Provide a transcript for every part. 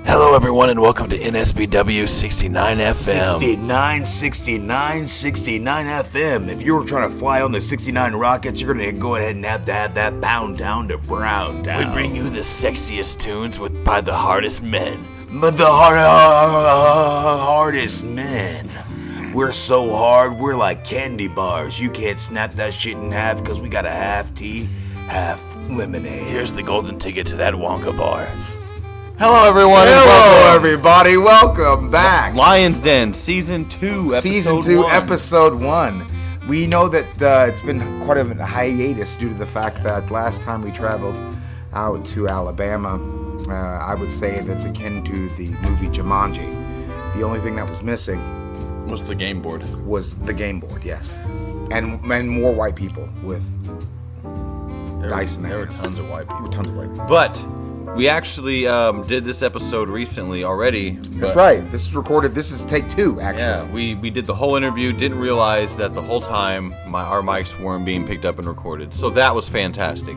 Hello everyone and welcome to NSBW 69 FM. 69 FM. If you were trying to fly on the 69 rockets, you're going to go ahead and have to have that Pound Town to Brown Town. We bring you the sexiest tunes by the hardest men. But the hardest men. We're so hard, we're like candy bars. You can't snap that shit in half because we got a half tea, half lemonade. Here's the golden ticket to that Wonka bar. Hello everyone. Hello everybody. Welcome back. Lion's Den Season 2, Episode 1. We know that it's been quite a hiatus due to the fact that last time we traveled out to Alabama, I would say that's akin to the movie Jumanji. The only thing that was missing was the game board. Yes. And more white people with dice in their There were hands. tons of white people. Tons of white people. But we actually did this episode recently already. That's right. This is recorded. This is take 2, actually. Yeah, we did the whole interview. Didn't realize that the whole time our mics weren't being picked up and recorded. So that was fantastic.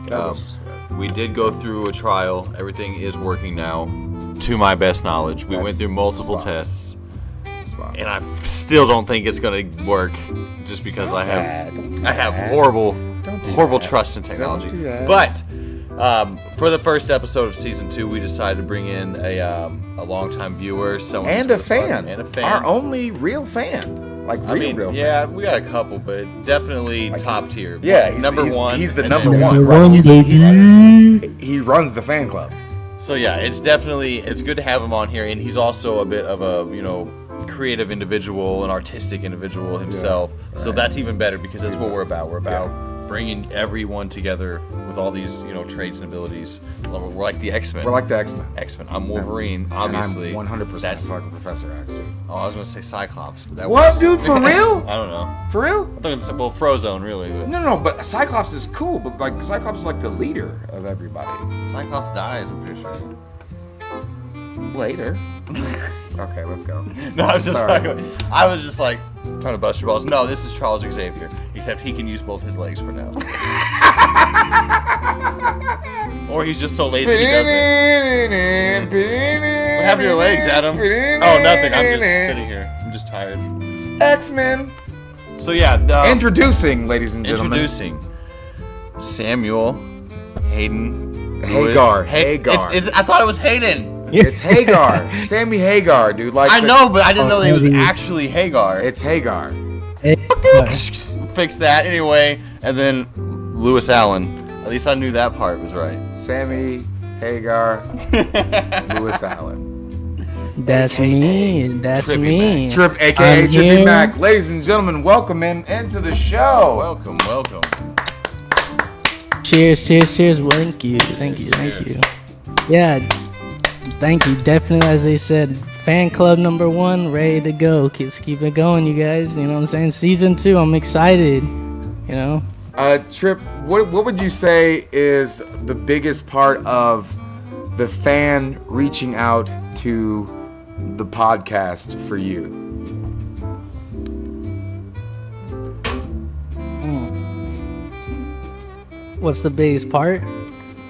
We did go through a trial. Everything is working now, to my best knowledge. We went through multiple tests. And I still don't think it's gonna work, just because I have horrible trust in technology. Don't do that. But for the first episode of Season 2, we decided to bring in a longtime viewer, someone And a fan. and Our only real fan. Like real fan. Yeah, we got a couple, but definitely top tier. Yeah, he's number one. He's the and number then- one. Right? He runs the fan club. So yeah, it's good to have him on here, and he's also a bit of a creative individual, an artistic individual himself. Yeah, So that's even better, because that's what we're about. We're about bringing everyone together with all these traits and abilities. We're like the X-Men. We're like the X-Men. X-Men. I'm Wolverine, obviously. And I'm 100% That's fucking Professor X, dude. Oh, I was gonna say Cyclops. But that What, works. dude? For real? I don't know. For real? I thought it was Frozone, really. But No, but Cyclops is cool, but like Cyclops is like the leader of everybody. Cyclops dies, I'm pretty sure. Later. Okay, let's go. No, I was just Sorry. trying to bust your balls. No, this is Charles Xavier, except he can use both his legs for now. Or he's just so lazy he doesn't. What happened to your legs, Adam? Oh, nothing. I'm just sitting here. I'm just tired. X-Men. So yeah, Introducing, ladies and gentlemen. introducing Samuel Hayden Hagar. Lewis. Hagar. I thought it was Hayden. It's Hagar. Sammy Hagar, dude. Like I know, but I didn't know that it was actually Hagar. It's Hagar. Fix that anyway, and then Lewis Allen. At least I knew that part was right. Sammy Hagar. Lewis Allen. That's me. That's me. Trip, aka I'm Trippy here. Mac. Ladies and gentlemen, welcome him into the show. Welcome. Cheers. Well, thank you. Yeah, thank you. Definitely, as they said, fan club number 1, ready to go. Keep it going, you guys. You know what I'm saying? Season 2, I'm excited. Trip, what would you say is the biggest part of the fan reaching out to the podcast for you? What's the biggest part?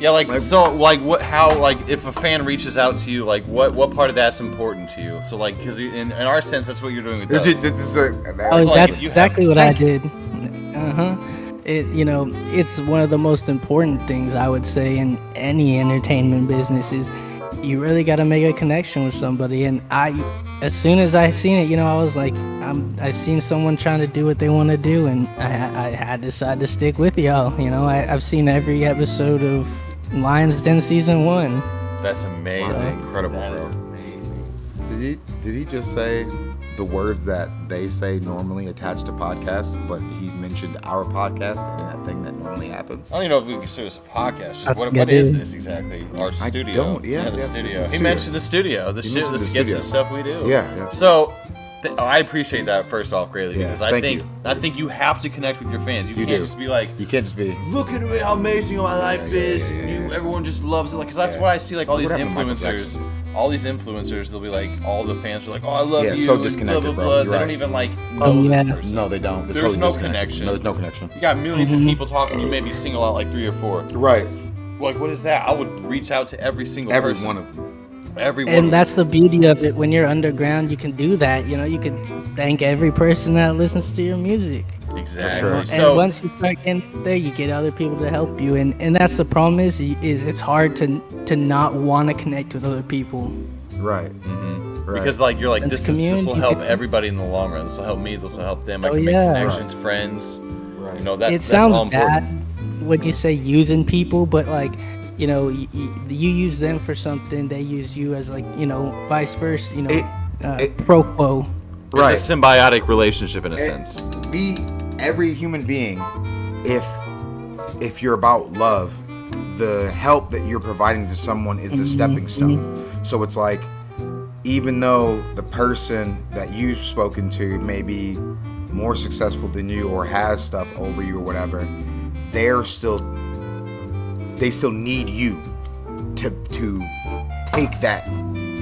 Yeah, if a fan reaches out to you, what part of that's important to you? So because in our sense, that's what you're doing with us. That's exactly what I did. It's one of the most important things, I would say, in any entertainment business is you really got to make a connection with somebody. And as soon as I seen it, I was like, I've seen someone trying to do what they want to do, and I had decided to stick with y'all. I've seen every episode of Lion's Den Season 1. That's amazing. That's incredible, That is bro. amazing. Did he just say the words that they say normally attached to podcasts, but he mentioned our podcast and that thing that normally happens? I don't even know if we can consider this a podcast. Just what I is did. this exactly? Our studio. don't- yeah, the yeah, studio. it's a He studio. mentioned the studio. The mentioned the skits studio. and stuff we do. Yeah. So I appreciate that first off greatly, Yeah, because thank I think you have to connect with your fans. You can't do. just be like, You can't just be. look at how amazing my life is. yeah, and yeah. everyone just loves it. Because that's Yeah. what I see. All these What happened to Michael influencers all these influencers, they'll be like, all the fans are like, oh, I love you. so and disconnected, blah, blah, bro. blah. You're They right. don't even like know Oh, yeah. this person. No, they don't. They're There's totally no disconnected. connection. No, there's no connection. You got millions of people talking. You maybe single out like 3 or 4. Right. Like, what is that? I would reach out to every single Every person. one of them. Every one. And that's the beauty of it. When you're underground, you can do that. You know, you can thank every person that listens to your music. exactly. true. And So once you start getting there, you get other people to help you. And that's the problem is it's hard to not want to connect with other people. Right. Right. because like you're like Sense this will community. help everybody in the long run. This will help me. This will help them. I Oh, can yeah. make connections, friends. Right. You know that's It that's sounds all important. bad when you say using people, but like, you know, you use them for something, they use you as like, you know, vice versa, you know, pro quo. Right. It's a symbiotic relationship in a sense. Every human being, if you're about love, the help that you're providing to someone is the stepping stone. So it's like, even though the person that you've spoken to may be more successful than you or has stuff over you or whatever, they still need you to take that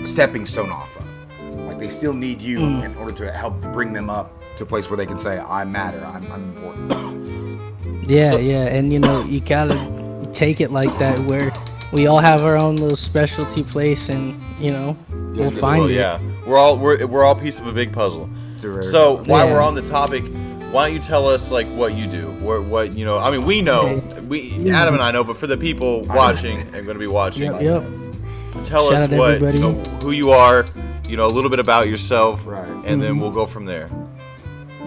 stepping stone off of. Like they still need you in order to help bring them up to a place where they can say, I matter, I'm important. Yeah, and you know, you gotta take it like that, where we all have our own little specialty place, and you know, we'll find it. Yeah, we're all a piece of a big puzzle. So while we're on the topic, why don't you tell us like what you do? What you know? I mean, we know, Adam and I know, but for the people watching and going to be watching, Yep. tell Shout us out what everybody. you know, who you are, you know, a little bit about yourself, Right. and then we'll go from there.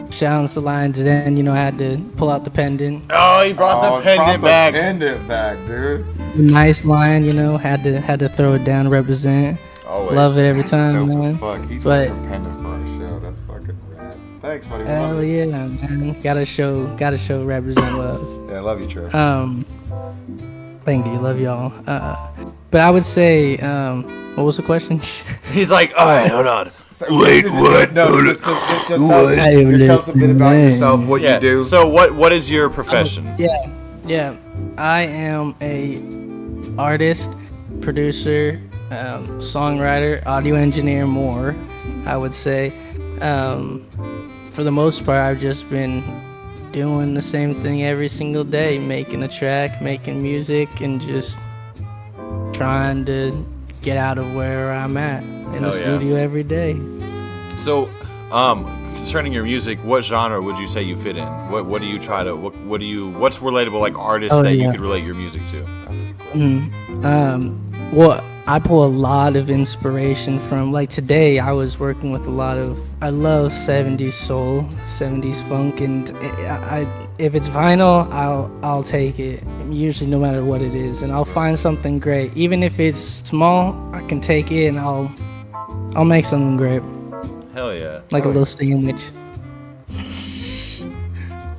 Shouts the lines, then you know, I had to pull out the pendant. Oh, he brought the pendant back. Pendant back, dude. Nice line, you know, had to throw it down, represent. Always. Love it every That's time, dope as man. fuck. He's But- wearing a pendant for our show. That's fucking rad. Thanks, buddy. Hell Love it. yeah, man. Gotta show represent love. Yeah, I love you, Trip. Thank you, love y'all. But I would say, what was the question? He's like, all right, hold on. Wait, what? No, just tell us a bit about yourself, what Yeah. you do. So what is your profession? Yeah. I am a artist, producer, songwriter, audio engineer, more, I would say. For the most part, I've just been doing the same thing every single day, making a track, making music, and just trying to get out of where I'm at in Hell the yeah. studio every day. So, concerning your music, what genre would you say you fit in? What do you try to what's relatable like artists that you could relate your music to? Well, I pull a lot of inspiration from, like today I was working with I love 70s soul, 70s funk, and if it's vinyl, I'll take it, usually no matter what it is, and I'll find something great. Even if it's small, I can take it and I'll make something great, Hell yeah. like a little sandwich.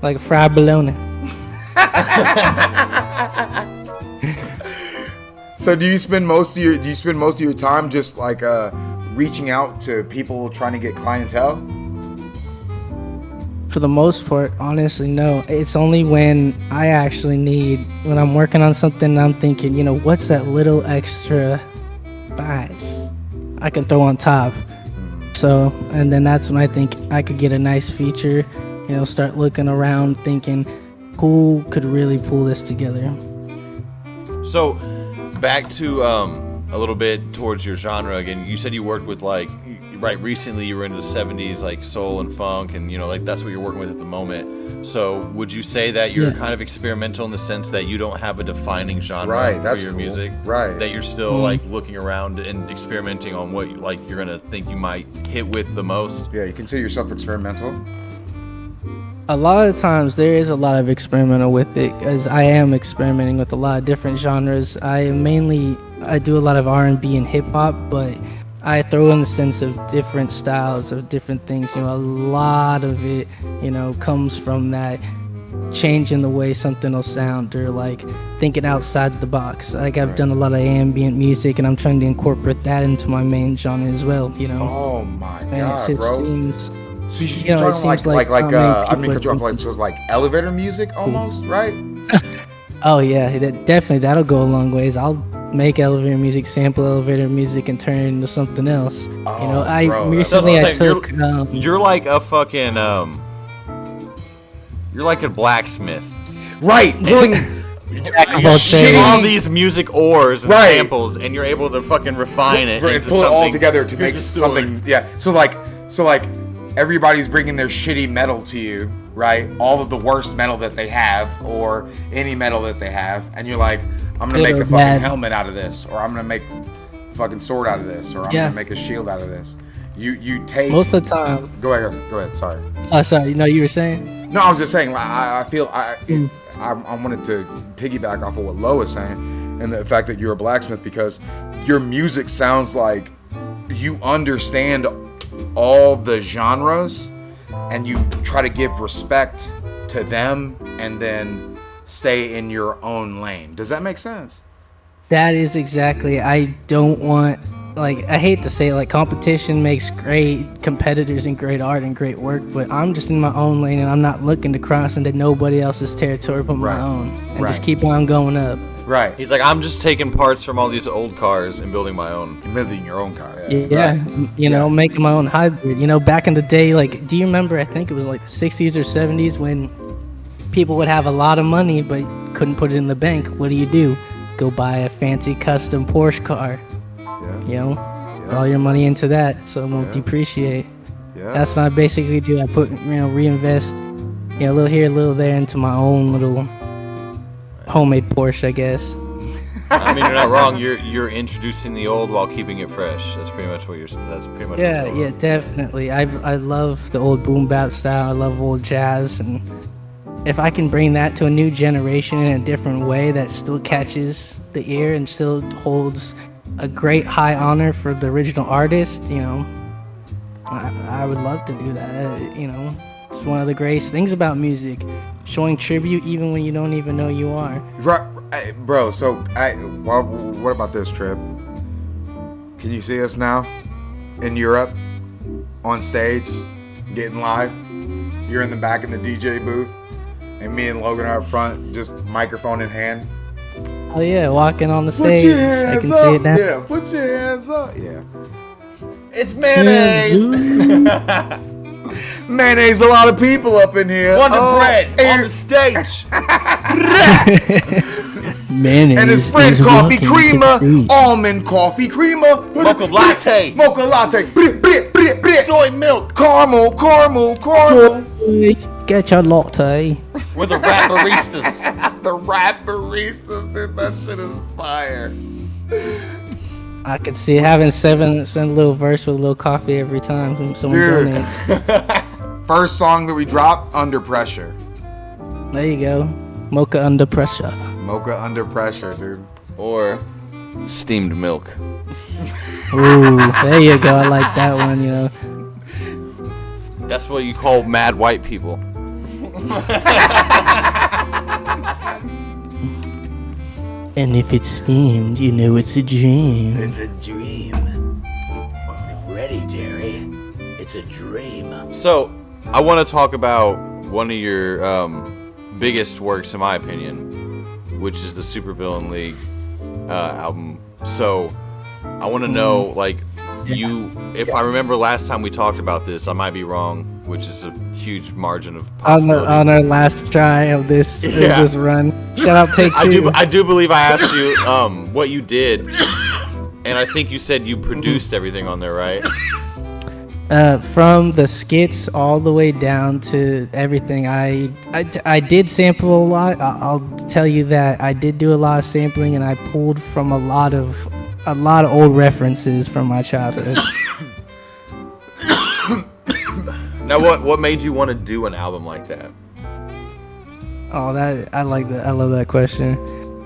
Like a fried bologna. So do you spend most of your time just like reaching out to people trying to get clientele? For the most part, honestly, no. It's only when when I'm working on something, I'm thinking, you know, what's that little extra bite I can throw on top? So, and then that's when I think I could get a nice feature, you know, start looking around thinking, who could really pull this together? So, back to a little bit towards your genre again. You said you worked with recently you were into the 70s like soul and funk, and you know, like that's what you're working with at the moment. So would you say that you're kind of experimental in the sense that you don't have a defining genre for That's your cool. music? Right. That you're still like looking around and experimenting on what you're gonna think you might hit with the most? Yeah, you consider yourself experimental? A lot of times there is a lot of experimental with it, as I am experimenting with a lot of different genres. I do a lot of R&B and hip hop, but I throw in the sense of different styles of different things. You know, a lot of it, you know, comes from that changing the way something will sound, or like thinking outside the box. Like I've done a lot of ambient music, and I'm trying to incorporate that into my main genre as well. You know, Oh my and god, it bro. seems. So you you're know, it talking seems like like I how mean, many cut you off, people- like so it's like elevator music almost, right? Oh yeah, definitely that'll go a long ways. I'll make elevator music, sample elevator music, and turn it into something else. bro, Recently I That's what I'm took. saying. You're like a fucking you're like a blacksmith. Right. Pulling Jack of You all shit trades. all these music ores and Right. samples, and you're able to fucking refine it and into pull it something. all together to Here's make a sword. something. Yeah. So like everybody's bringing their shitty metal to you, right? All of the worst metal that they have, or any metal that they have, and you're like, I'm gonna Good make or a fucking bad. helmet out of this, or I'm gonna make a fucking sword out of this, or I'm Yeah. gonna make a shield out of this. You take. Most of the time. Go ahead. Sorry. Sorry. No, you were saying. No, I was just saying. I feel I wanted to piggyback off of what Lo was saying, and the fact that you're a blacksmith, because your music sounds like you understand all the genres, and you try to give respect to them, and then stay in your own lane. Does that make sense? That is exactly. I don't want. Like, I hate to say it, like, competition makes great competitors and great art and great work, but I'm just in my own lane, and I'm not looking to cross into nobody else's territory but my Right. own, and just Right. keep on going up. Right. He's like, I'm just taking parts from all these old cars and building my own. You're building your own car. Yeah, Right. you know, Yes. making my own hybrid. You know, back in the day, like, do you remember? I think it was like the 60s or 70s when people would have a lot of money but couldn't put it in the bank. What do? Go buy a fancy custom Porsche car. Yeah. You know, put all your money into that so it won't depreciate. Yeah. That's what I basically do. I put, reinvest, a little here, a little there into my own little homemade Porsche, I guess. I mean, you're not wrong. You're introducing the old while keeping it fresh. That's pretty much what you're. That's pretty much. Yeah, what's going yeah, on. definitely. I love the old boom bap style. I love old jazz, and if I can bring that to a new generation in a different way that still catches the ear and still holds a great high honor for the original artist, I would love to do that. It's one of the greatest things about music, showing tribute even when you don't even know you are. Right, bro. So, what about this trip? Can you see us now in Europe on stage, getting live? You're in the back in the DJ booth, and me and Logan are up front, just microphone in hand. Oh yeah, walking on the Put stage. your hands I can up. see it now. Yeah, put your hands up. Yeah. It's mayonnaise. Mayonnaise, a lot of people up in here. Wonder Oh, bread on and- the stage. Mayonnaise And his friend is coffee walking to the creamer, stage. almond coffee creamer, Mocha latte. mocha latte, Soy milk. caramel. Get your latte. We're the rap baristas. The rap baristas, dude, that shit is fire. I could see having send a little verse with a little coffee every time someone Dude. donates. First song that we drop, Under Pressure. There you go. Mocha under pressure. Mocha Under Pressure, dude. Or steamed milk. Ooh, there you go. I like that one, That's what you call mad white people. And if it's steamed, it's a dream. It's a dream. Ready, Jerry? It's a dream. So, I want to talk about one of your biggest works, in my opinion, which is the Supervillain League album. So, I want to know, if I remember last time we talked about this, I might be wrong, which is a huge margin of possibility. On our last try of this Yeah. this run. Shout out Take Two. I do believe I asked you what you did, and I think you said you produced everything on there, right? From the skits all the way down to everything, I did sample a lot. I'll tell you that I did do a lot of sampling, and I pulled from a lot of old references from my childhood. Now, what made you want to do an album like that? Oh, that I like that. I love that question,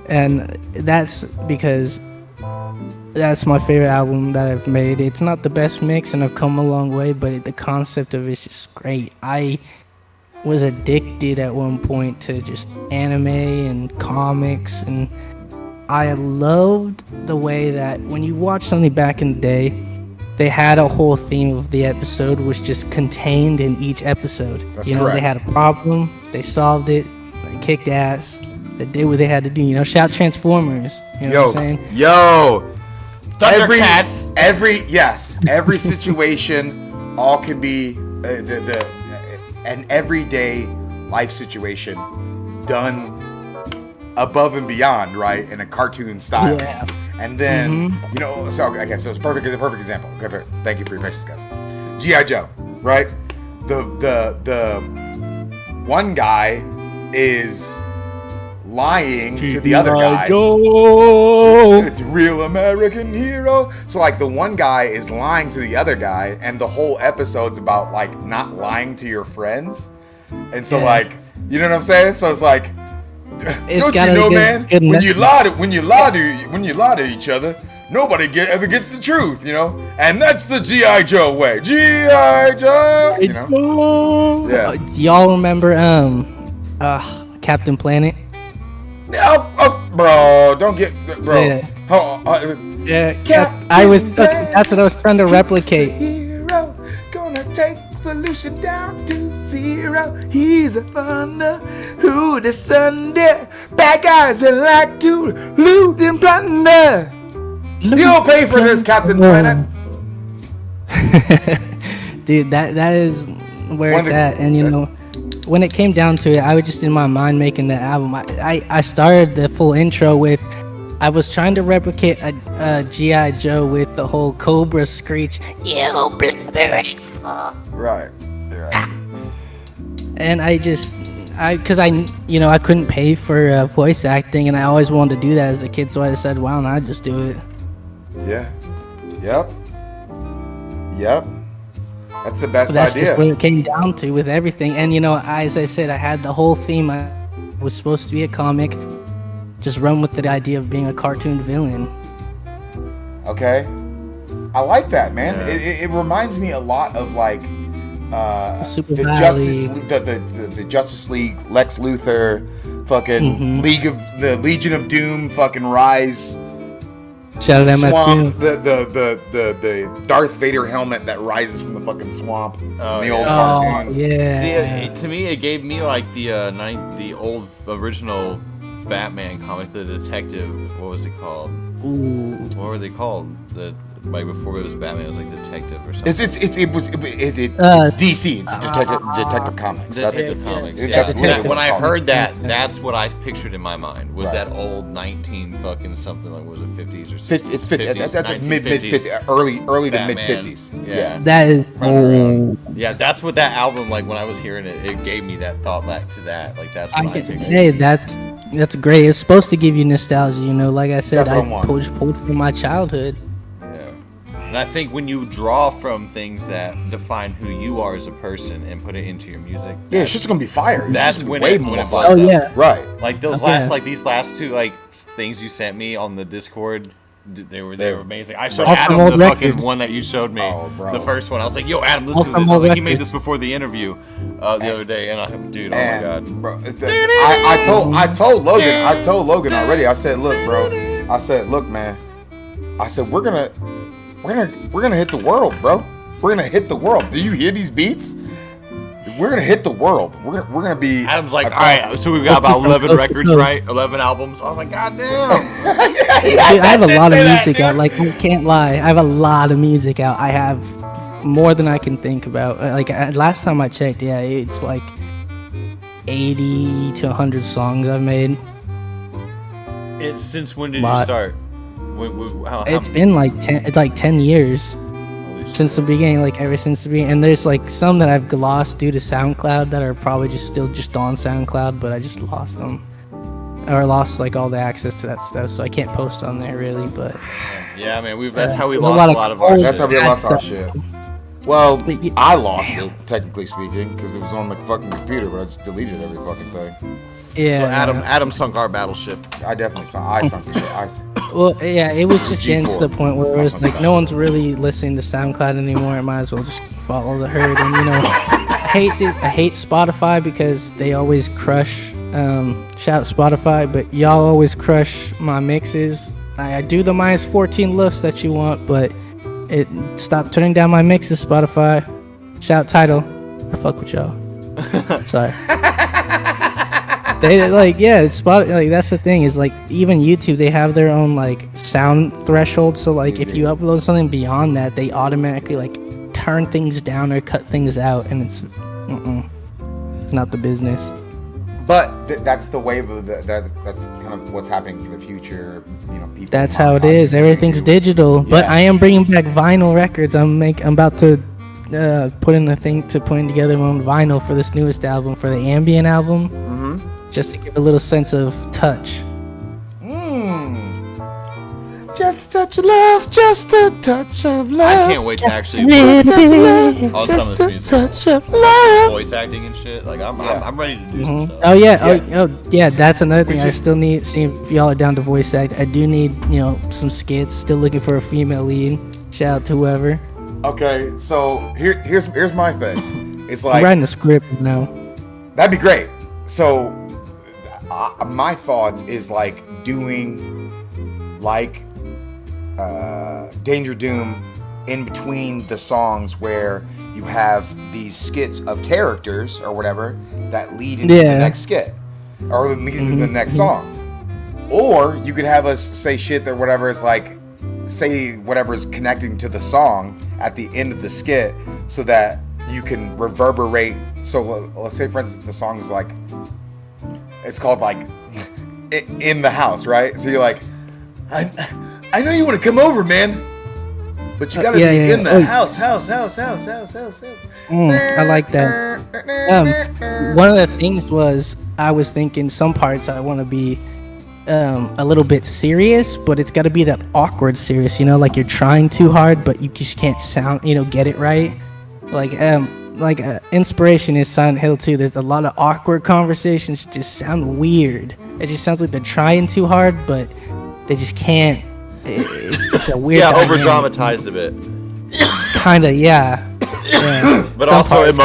and that's because that's my favorite album that I've made. It's not the best mix, and I've come a long way, but the concept of it's just great. I was addicted at one point to just anime and comics, and I loved the way that when you watch something back in the day, they had a whole theme of the episode was just contained in each episode. That's They correct. had a problem, they solved it, they kicked ass, that did what they had to do. You know, shout Transformers. You know what I'm saying? Thundercats. Every situation, all can be an everyday life situation done above and beyond, right, in a cartoon style. Yeah. And then so it's perfect. It's a perfect example. Okay, thank you for your patience, guys. G.I. Joe, right? The one guy is lying to the other guy. It's a real American hero. So like the one guy is lying to the other guy, and the whole episode's about like not lying to your friends. And so like, you know what I'm saying? So it's like, don't you know, man? When you lie to each other, nobody ever gets the truth, you know. And that's the G.I. Joe way. G.I. Joe, you know. Yeah. Y'all remember Captain Planet? Bro, don't get bro. Yeah. Captain I was. That's what I was trying to replicate. Hero, gonna take pollution down to zero. He's a thunder who the thunder. Bad guys that like to loot and plunder. You don't pay for this, Captain Planet. Dude, that is where it's at, and you know. When it came down to it, I was just in my mind making the album. I started the full intro with, I was trying to replicate a G.I. Joe with the whole Cobra screech. Right. And I couldn't pay for voice acting, and I always wanted to do that as a kid, so I just said, why don't I just do it? Yeah. Yep. That's the best That's idea. Just what it came down to with everything. And, you know, as I said, I had the whole theme. I was supposed to be a comic. Just run with the idea of being a cartoon villain. Okay. I like that, man. Yeah. It reminds me a lot of, like, the Justice League, Lex Luthor, fucking Legion of Doom, fucking Rise. Shout out swamp, the Darth Vader helmet that rises from the fucking swamp in the old cartoons. Yeah. See, to me, it gave me like the old original Batman comic, the detective. What was it called? Ooh. What were they called? Like before it was Batman, it was like Detective or something. It's DC. It's Detective Comics. Detective Comics. Yeah. When I heard that, that's what I pictured in my mind. Was that old 19 fucking something, like, was it 50s or 60s? It's 50s. That's mid 50s, early to mid 50s. Yeah. That is old. Yeah, that's what that album, like, when I was hearing it, it gave me that thought back to that. Like, that's what I took. Hey, that's great. It's supposed to give you nostalgia, you know. Like I said, I pulled from my childhood. And I think when you draw from things that define who you are as a person and put it into your music, it's just gonna be fire. That's when it blows up. Oh yeah, right. Like these last two like things you sent me on the Discord, they were amazing. I showed Adam the fucking one that you showed me, the first one. I was like, "Yo, Adam, listen to this." I was like, "He made this before the interview the other day," and oh my god, bro! I told Logan already. I said, "Look, bro. I said, look, man. I said we're gonna hit the world, bro. We're gonna hit the world. Do you hear these beats? We're gonna hit the world. We're gonna be." Adam's like, all right, so we've got about 11 records, right? 11 albums. I was like, God damn. Dude, I have a lot of music out. Like, I can't lie. I have a lot of music out. I have more than I can think about. Like, last time I checked, it's like 80 to 100 songs I've made. Since when did you start? It's been like 10 years since the beginning, like ever since the beginning. And there's like some that I've lost due to SoundCloud that are probably just on SoundCloud, but I just lost them, or lost like all the access to that stuff, so I can't post on there really. But yeah, man, that's how we lost a lot of our. That's how we lost our shit. Well, I lost it, technically speaking, because it was on the fucking computer, but I just deleted every fucking thing. Yeah. So Adam sunk our battleship. I definitely sunk the shit. Well, yeah, it was just getting to the point where it was like no one's really listening to SoundCloud anymore. I might as well just follow the herd. And you know, I hate Spotify because they always crush. Shout Spotify, but y'all always crush my mixes. I do the minus 14 lifts that you want, but stop turning down my mixes, Spotify. Shout Tidal. I fuck with y'all. Sorry. They like, yeah, spot like that's the thing is like even YouTube they have their own like sound threshold. So like if you upload something beyond that, they automatically like turn things down or cut things out, and it's not the business. But that's the wave of that's kind of what's happening for the future. You know, people. That's how it is. Everything's digital. But I am bringing back vinyl records. I'm about to put in a thing to putting together my own vinyl for this newest album, for the ambient album, just to give a little sense of touch. Just a touch of love, just a touch of love. I can't wait to actually Just a touch of love, on just some a of this music. touch of love. Voice acting and shit. Like I'm ready to do some stuff. Oh yeah, that's another thing. I still need. See if y'all are down to voice act. I do need some skits. Still looking for a female lead. Shout out to whoever. Okay, so here's my thing. It's I'm like writing a script now. that'd be great. So my thoughts is like doing like Danger Doom in between the songs where you have these skits of characters or whatever that lead into the next skit or lead into the next song. Or you could have us say shit that whatever is like say whatever is connecting to the song at the end of the skit so that you can reverberate. So let's say for instance the song is like it's called like In the House, right? So you're like I know you want to come over, man, but you gotta be in the house. I like that. One of the things was I was thinking some parts I want to be a little bit serious, but it's got to be that awkward serious, like you're trying too hard, but you just can't sound, get it right. Like inspiration is Silent Hill 2. There's a lot of awkward conversations just sound weird. It just sounds like they're trying too hard, but they just can't. It's just a weird. Over dramatized a bit. Kinda, yeah. But Some also parts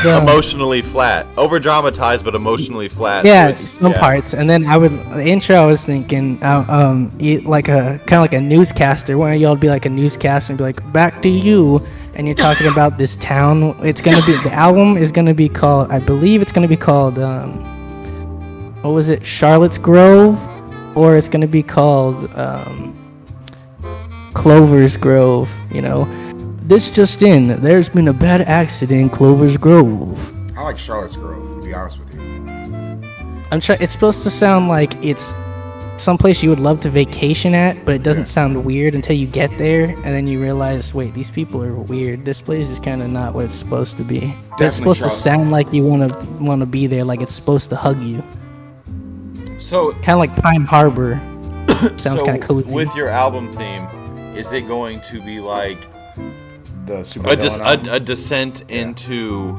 emotionally flat. Over dramatized, but emotionally flat. Yeah, so parts. And then the intro I was thinking, like a kind of like a newscaster. One of y'all would be like a newscaster and be like, "Back to you," and you're talking about this town. It's gonna be the album is gonna be called. I believe it's gonna be called. What was it? Charlotte's Grove, or it's gonna be called Clover's Grove. This just in, there's been a bad accident in Clover's Grove. I like Charlotte's Grove, to be honest with you. It's supposed to sound like it's someplace you would love to vacation at, but it doesn't sound weird until you get there, and then you realize, wait, these people are weird. This place is kind of not what it's supposed to be. It's supposed to sound like you want to be there, like it's supposed to hug you. So kind of like Pine Harbor. Sounds kind of cozy. With your album theme, is it going to be like the super a descent into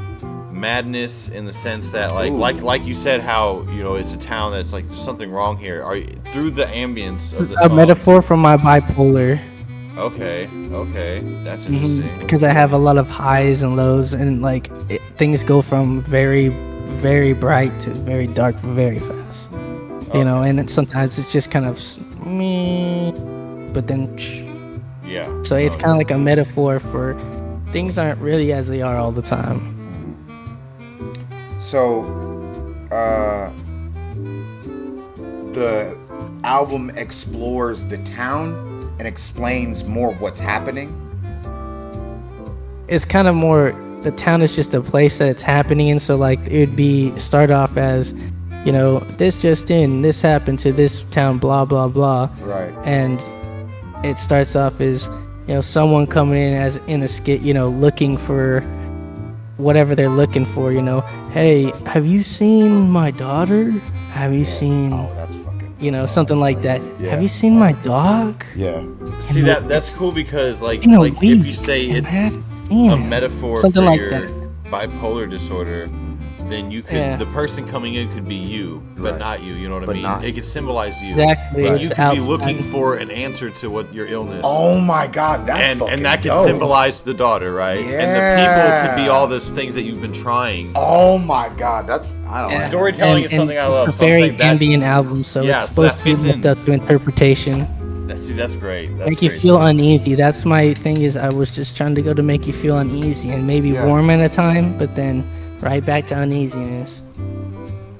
madness in the sense that like you said how it's a town that's like there's something wrong here? Are you, through the ambience of the songs, metaphor for my bipolar? Okay, that's interesting. Because I have a lot of highs and lows, and things go from very, very bright to very dark very fast. And sometimes it's just kind of me, but then. Yeah. So it's kind of like a metaphor for things aren't really as they are all the time. So, the album explores the town and explains more of what's happening. It's kind of more, the town is just a place that it's happening in. So it would be start off as, this just in, this happened to this town, blah, blah, blah. Right. And it starts off as someone coming in as in a skit, looking for whatever they're looking for. Hey, have you seen my daughter? Have you seen? That's fucking. Something like that. Yeah. Have you seen my dog? Yeah. See that's cool because if you say it's a metaphor something for like your that. bipolar disorder, then you could the person coming in could be you, but not you. You know what I mean? It could symbolize you. Exactly. But you could be looking for an answer to what your illness. Oh my God, that's and that could dope. symbolize the daughter, right? Yeah. And the people could be all those things that you've been trying. Oh my God, I don't know. Storytelling is something I love. It's a very ambient album, so it's supposed to be left up to interpretation. That's great. Make you feel uneasy. That's my thing. Is I was just trying to go to make you feel uneasy and maybe warm at a time, but then right back to uneasiness.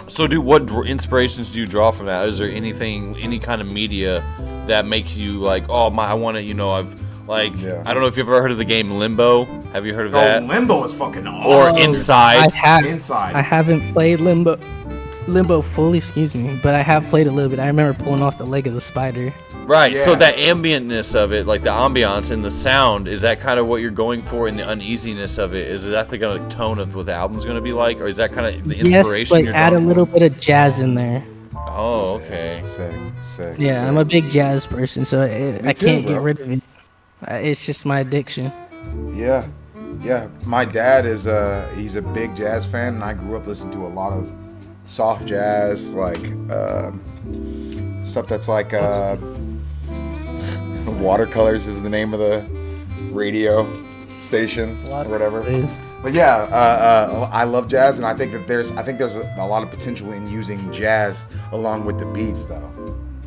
So, what inspirations do you draw from that? Is there anything, any kind of media that makes you like, oh my, I want to, I don't know if you've ever heard of the game Limbo. Have you heard of that? Limbo is fucking awesome. Or Inside. Inside. I haven't played Limbo fully, but I have played a little bit. I remember pulling off the leg of the spider. Right, so Yeah. that ambientness of it, like the ambiance and the sound, is that kind of what you're going for in the uneasiness of it? Is that the kind of tone of what the album's going to be like? Or is that kind of the inspiration Yes, you're but add a drawing little bit of jazz in there. Oh, okay. Sick. Yeah, I'm a big jazz person, so I too, can't bro. get rid of it. It's just my addiction. Yeah. My dad is he's a big jazz fan, and I grew up listening to a lot of soft jazz, like stuff that's like Watercolors is the name of the radio station or whatever. But yeah, I love jazz, and I think there's a lot of potential in using jazz along with the beats, though.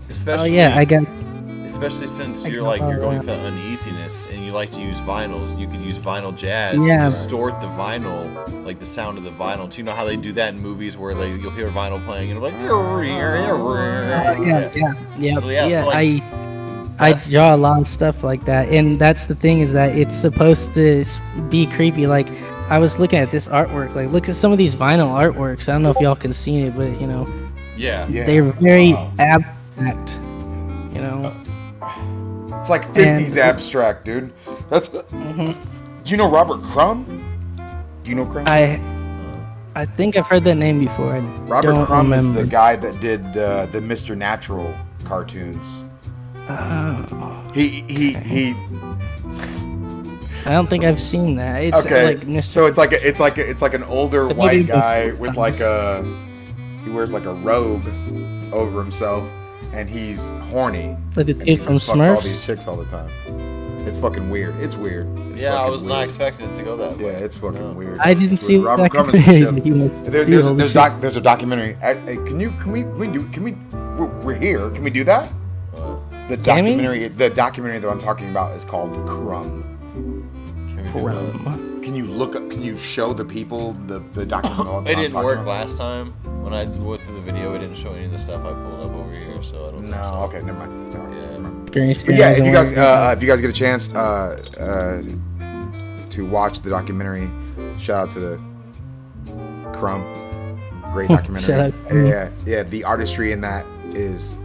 Especially, especially since you're going for uneasiness and you like to use vinyls. You could use vinyl jazz and distort the vinyl, like the sound of the vinyl. Do you know how they do that in movies where you'll hear vinyl playing and I draw a lot of stuff like that, and that's the thing, is that it's supposed to be creepy. Like, I was looking at this artwork, like, look at some of these vinyl artworks. I don't know if y'all can see it, but they're very abstract, It's like 50s abstract, dude. That's do you know Robert Crumb? Do you know Crumb? I think I've heard that name before. Robert Crumb is the guy that did the Mr. Natural cartoons. He I don't think I've seen that. It's okay. like So it's like an older white guy with he wears like a robe over himself, and he's horny. Like the dude from fucks Smurfs. all these chicks all the time. It's fucking weird. It's weird. It's I was fucking not weird. expecting it to go that way. Yeah, it's fucking weird. I didn't see Robert that. Crumb is the shit. There's a documentary. Hey, we're here. Can we do that? The documentary that I'm talking about is called Crumb. Can you look up? Can you show the people the documentary? It didn't work last time. When I went through the video, it didn't show any of the stuff I pulled up over here, so I don't know. No, okay, never mind. But yeah, if you guys get a chance to watch the documentary, shout out to the Crumb. Great documentary. Shout out. Yeah. The artistry in that is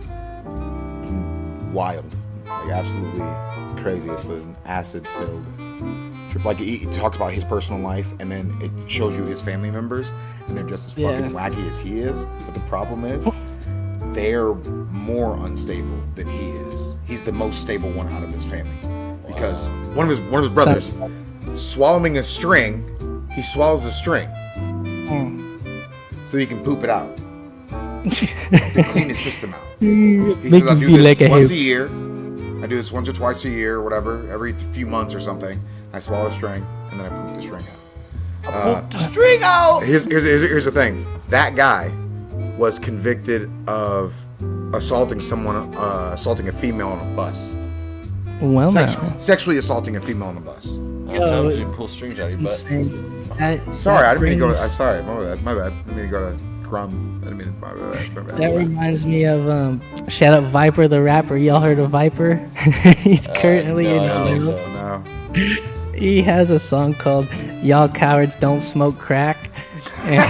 wild, like absolutely crazy. It's an acid-filled trip. Like he talks about his personal life, and then it shows you his family members, and they're just as fucking wacky as he is. But the problem is, they're more unstable than he is. He's the most stable one out of his family because one of his brothers swallowing a string. He swallows a string so he can poop it out to clean his system out. He says, I do this once a year. I do this once or twice a year, or whatever, every few months or something. I swallow a string, and then I poop the string out. Here's the thing. That guy was convicted of assaulting a female on a bus. Well, Sexually assaulting a female on a bus. Sometimes you pull strings out of your butt. Sorry, I didn't mean to go to. I'm sorry, my bad. I didn't mean to go to Crumb. I didn't mean to. My bad. That reminds me of shout out Viper the rapper. Y'all heard of Viper? He's currently in jail. No. He has a song called "Y'all Cowards Don't Smoke Crack," and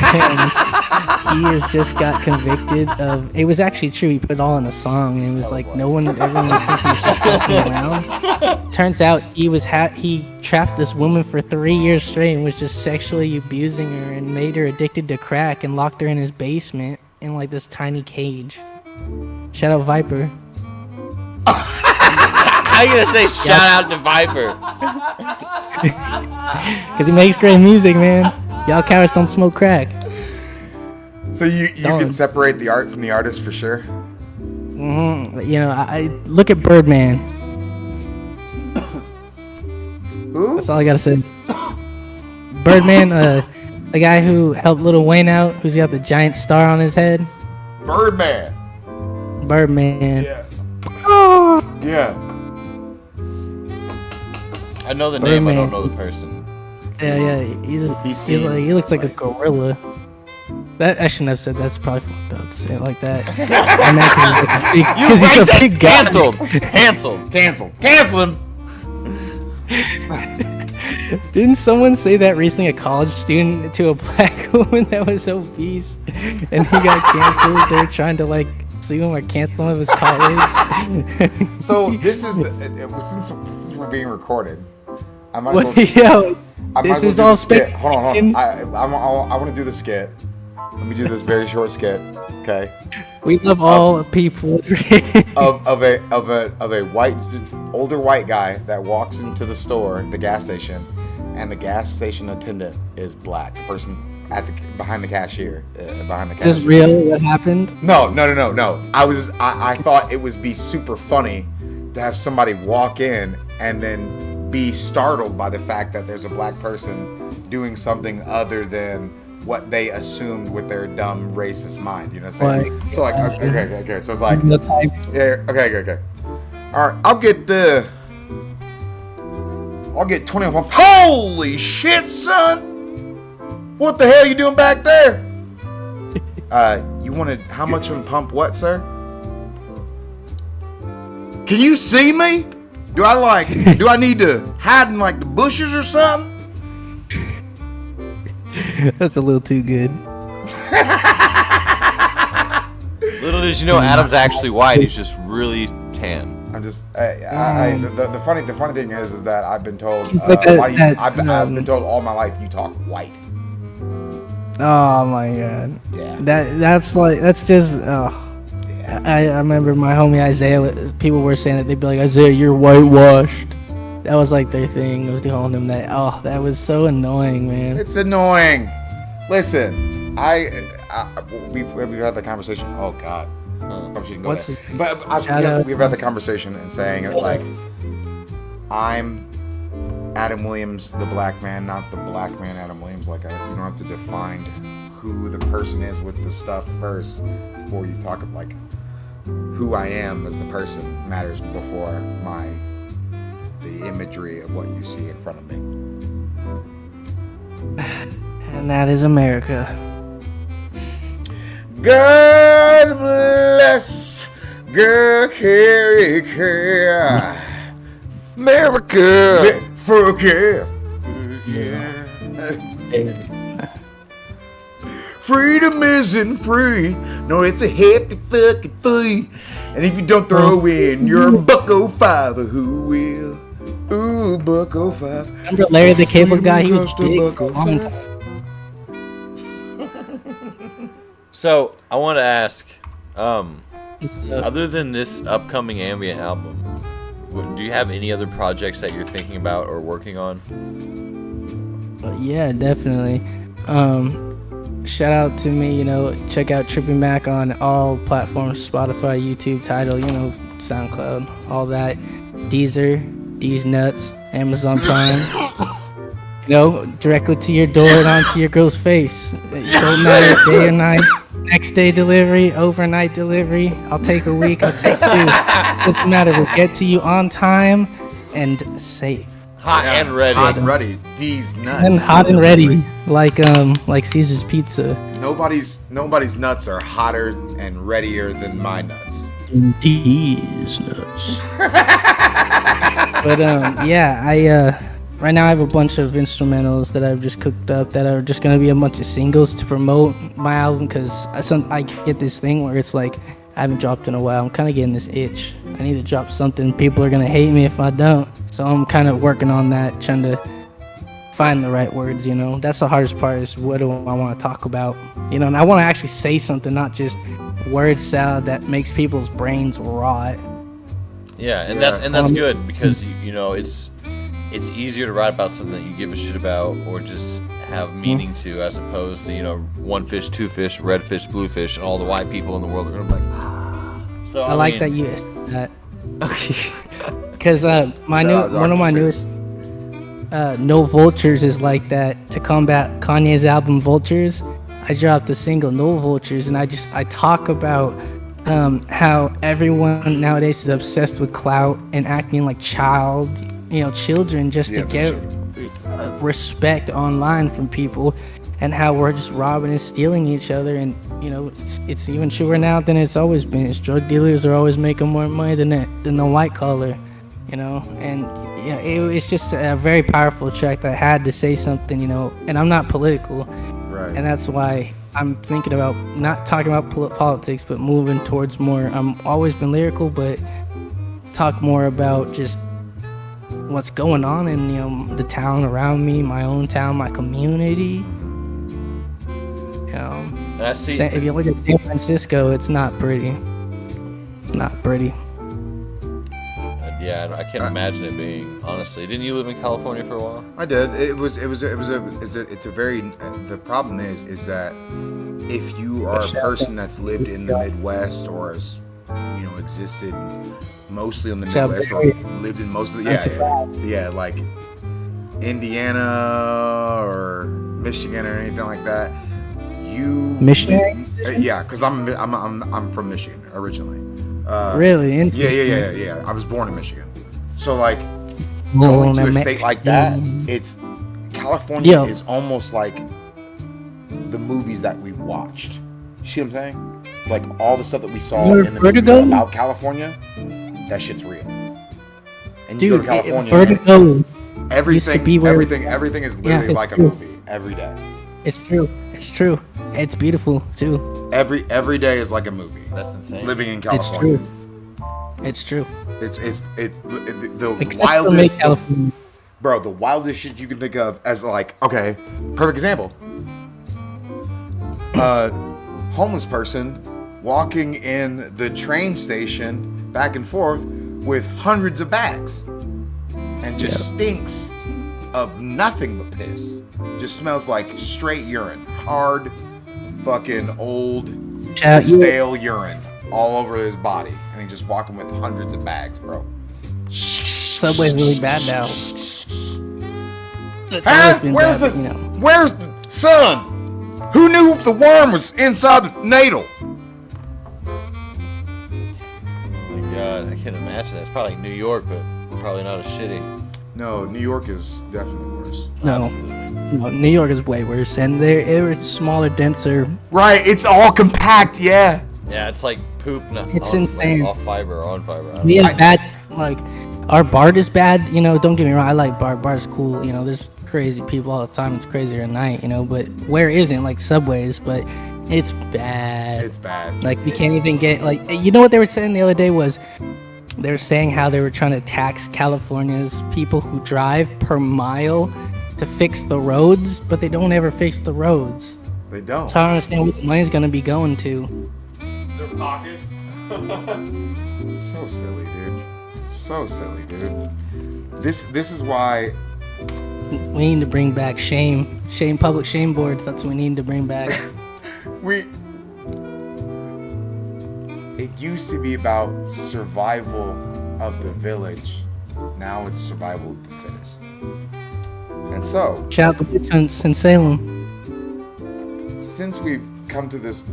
he has just got convicted of. It was actually true. He put it all in a song, and it was like everyone was thinking he was just fucking around. Turns out he trapped this woman for 3 years straight and was just sexually abusing her and made her addicted to crack and locked her in his basement in like this tiny cage. Shout out Viper. I'm gonna say shout out to Viper. Because he makes great music, man. Y'all cowards don't smoke crack. So you can separate the art from the artist for sure. I look at Birdman. Who? That's all I gotta say. Birdman, the guy who helped Lil Wayne out, who's got the giant star on his head. Birdman. Yeah. Yeah. I know the name, I don't know the person. Yeah. He looks like a gorilla. That I shouldn't have said. That's probably fucked up to say it like that. I meant because he's a big guy. Canceled. Cancel him. Didn't someone say that recently? A college student to a black woman that was obese, and he got canceled. They're trying to like sue him or cancel him of his college. So this is since we're being recorded. I might What? as well, Yo, I might this as well is do all the skit. spec. Hold on. I want to do the skit. Let me do this very short skit. Okay. We love all people. of a white older white guy that walks into the store, the gas station, and the gas station attendant is black. The person behind the cashier, behind the cashier. Is this real? What happened? No. I thought it would be super funny to have somebody walk in and then be startled by the fact that there's a black person doing something other than what they assumed with their dumb racist mind. You know what I'm saying? So like, okay. So it's like, No time. yeah, okay. All right, I'll get 20 of them. Holy shit, son! What the hell you doing back there? You wanted how much on pump what, sir? Can you see me? Do I need to hide in like the bushes or something? That's a little too good. Little did you know, Adam's actually white. He's just really tan. I'm just the funny thing is that I've been told He's like I've been told all my life you talk white. Oh my god. Yeah. That's just. Oh. Yeah. I remember my homie Isaiah. People were saying that they'd be like, Isaiah, you're whitewashed. That was like their thing. I was calling him that. Oh, that was so annoying, man. It's annoying. Listen, we've had the conversation. Oh God. Probably shouldn't go What's there. his- But we've had the conversation and saying it like, I'm Adam Williams, the black man, not the black man Adam Williams. Like, you don't have to define who the person is with the stuff first before you talk of like who I am as the person matters before the imagery of what you see in front of me. And that is America. God bless America. Freedom isn't free. No, it's a hefty fucking fee. And if you don't throw in your $1.05, who will? Ooh, $1.05. Remember Larry the Cable Guy? He was big for a long time. So I want to ask, other than this upcoming ambient album, do you have any other projects that you're thinking about or working on? Yeah, definitely. Shout out to me, check out Trippymac on all platforms, Spotify, YouTube, Tidal, SoundCloud, all that. Deezer, D's Nuts, Amazon Prime. Directly to your door and onto your girl's face. It don't matter day or night. Next day delivery, overnight delivery. I'll take a week, I'll take 2. Doesn't matter. We'll get to you on time and safe. Hot and ready. Hot and ready. D's nuts. And hot and ready, like Caesar's Pizza. Nobody's nuts are hotter and readier than my nuts. D's Nuts. But yeah, right now I have a bunch of instrumentals that I've just cooked up that are just gonna be a bunch of singles to promote my album, because I get this thing where it's like I haven't dropped in a while. I'm kind of getting this itch. I need to drop something. People are gonna hate me if I don't. So I'm kind of working on that, trying to find the right words. That's the hardest part, is what do I want to talk about? And I want to actually say something, not just word salad that makes people's brains rot. Yeah, and that's good, because it's easier to write about something that you give a shit about or just have meaning to, as opposed to one fish, two fish, red fish, blue fish, and all the white people in the world are gonna be like, ah. So I like that you said that. Because one of my newest No Vultures is like that. To combat Kanye's album Vultures, I dropped a single, No Vultures, and I talk about how everyone nowadays is obsessed with clout and acting like children just to get respect online from people. and how we're just robbing and stealing each other. And it's even truer now than it's always been. It's drug dealers are always making more money than the white collar, and yeah, it's just a very powerful track that had to say something, and I'm not political, Right. and that's why I'm thinking about not talking about politics, but moving towards more. I'm always been lyrical, but talk more about just what's going on in the town around me, my own town, my community. And I see. If you look at San Francisco, it's not pretty. It's not pretty. Yeah, I can't imagine it being. Honestly, didn't you live in California for a while? I did. It's a very. The problem is that if you are a person that's lived in the Midwest or has, existed mostly in the Midwest or lived in most of the like Indiana or Michigan or anything like that, Michigan. Because I'm from Michigan originally. Really? Yeah. I was born in Michigan. So, like, going to a state like that, California is almost like the movies that we watched. You see what I'm saying? It's like all the stuff that we saw in the movies about California, that shit's real. And you go to California, Vertigo everything is literally like a movie every day. It's true. It's beautiful too. Every day is like a movie. That's insane. Living in California. It's true. It's the Except wildest, for California. bro. The wildest shit you can think of as like, okay, perfect example. Homeless person walking in the train station back and forth with hundreds of bags, and just stinks of nothing but piss. Just smells like straight urine, hard, fucking old, stale urine all over his body, and he's just walking with hundreds of bags, bro. Subway's really bad now. It's always been Where's bad, where's the son? Who knew the worm was inside the needle? Oh my god, I can't imagine that. It's probably like New York, but probably not as shitty. No, New York is definitely worse. No, New York is way worse, and they're smaller, denser. Right, it's all compact, yeah. Yeah, it's like poop. It's insane. Off fiber, on fiber. Yeah, that's like our BART is bad. Don't get me wrong. I like BART. BART's cool. There's crazy people all the time. It's crazier at night. But where isn't like subways? But it's bad. It's bad. Like you can't even get like. What they were saying the other day was. They were saying how they were trying to tax California's people who drive per mile to fix the roads, but they don't ever fix the roads. They don't. So I don't understand what the money's going to be going to. Their pockets. So silly, dude. So silly, dude. This is why We need to bring back public shame boards. That's what we need to bring back. It used to be about survival of the village. Now it's survival of the fittest. And so, Shout out to witch hunts in Salem. since we've come to this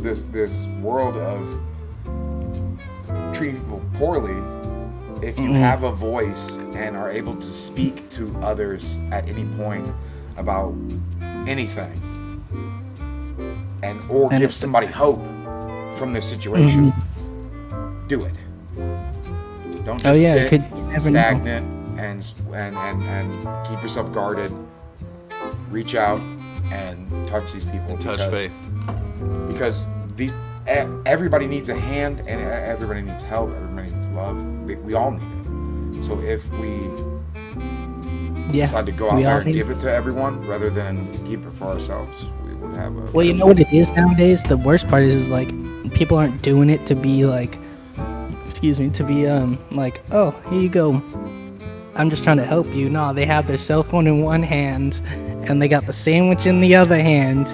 world of treating people poorly, if you have a voice and are able to speak to others at any point about anything, or give somebody hope from their situation, do it. Don't just sit you never know. stagnant and keep yourself guarded. Reach out and touch these people. Touch faith. Because everybody needs a hand, and everybody needs help. Everybody needs love. We all need it. So if we decide to go out there and give it to everyone rather than keep it for ourselves, we would have a. Well, you know what it is nowadays? The worst part is like people aren't doing it to be like, like, oh, here you go. I'm just trying to help you. No, they have their cell phone in one hand and they got the sandwich in the other hand.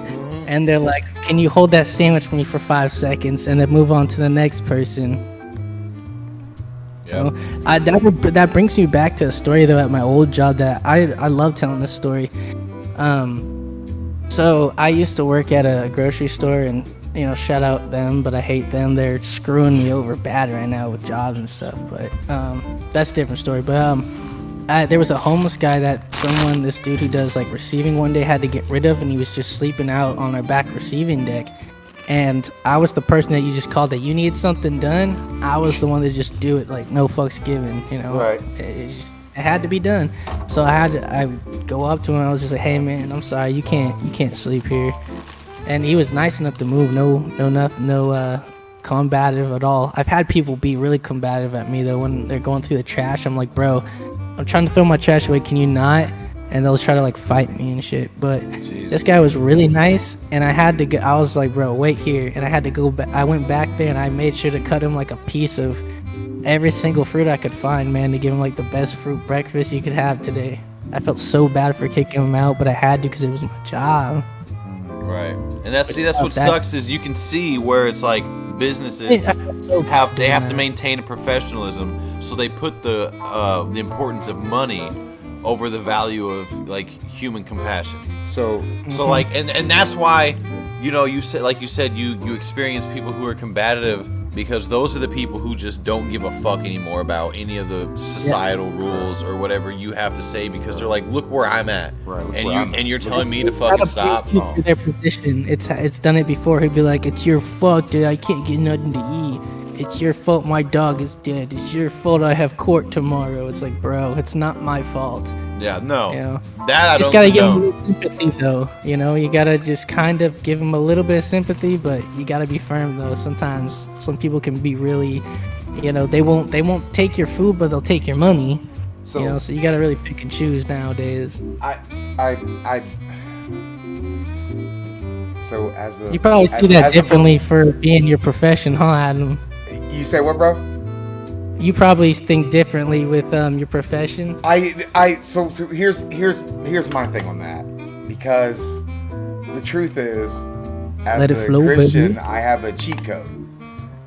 And they're like, can you hold that sandwich for me for 5 seconds and then move on to the next person? Yeah. That brings me back to a story though at my old job that I love telling this story. So I used to work at a grocery store, and shout out them, but I hate them. They're screwing me over bad right now with jobs and stuff. But that's a different story. But there was a homeless guy that this dude who does like receiving one day had to get rid of, and he was just sleeping out on our back receiving deck. And I was the person that you just called that you need something done. I was the one to just do it, like no fucks given, you know. Right. It had to be done. So I go up to him. I was just like, hey man, I'm sorry, you can't sleep here. And he was nice enough to move. No combative at all. I've had people be really combative at me though when they're going through the trash. I'm like, bro, I'm trying to throw my trash away. Can you not? And they'll try to like fight me and shit. But this guy was really nice, and I was like, bro, wait here. And I had to go back. I went back there and I made sure to cut him like a piece of every single fruit I could find, man, to give him like the best fruit breakfast you could have today. I felt so bad for kicking him out, but I had to because it was my job. Right. And that's what sucks is you can see where it's like businesses have to maintain a professionalism, so they put the importance of money over the value of like human compassion. So like and that's why, you know, you said you experience people who are combative because those are the people who just don't give a fuck anymore about any of the societal rules or whatever you have to say, because they're like, look where I'm at, right, and you're telling me to fucking stop. To their position, it's done it before. He'd be like, it's your fault that I can't get nothing to eat. It's your fault my dog is dead. It's your fault I have court tomorrow. It's like, bro, it's not my fault. Yeah, no. You know? That I just don't gotta give know. him a little sympathy though. You know, you gotta just kind of give him a little bit of sympathy, but you gotta be firm though. Sometimes some people can be really, you know, they won't take your food, but they'll take your money. So, you know, so you gotta really pick and choose nowadays. So as a you probably see that differently for being your profession, huh, Adam? You say what, bro? You probably think differently with your profession. So here's my thing on that, because the truth is, as a Christian, baby. I have a cheat code.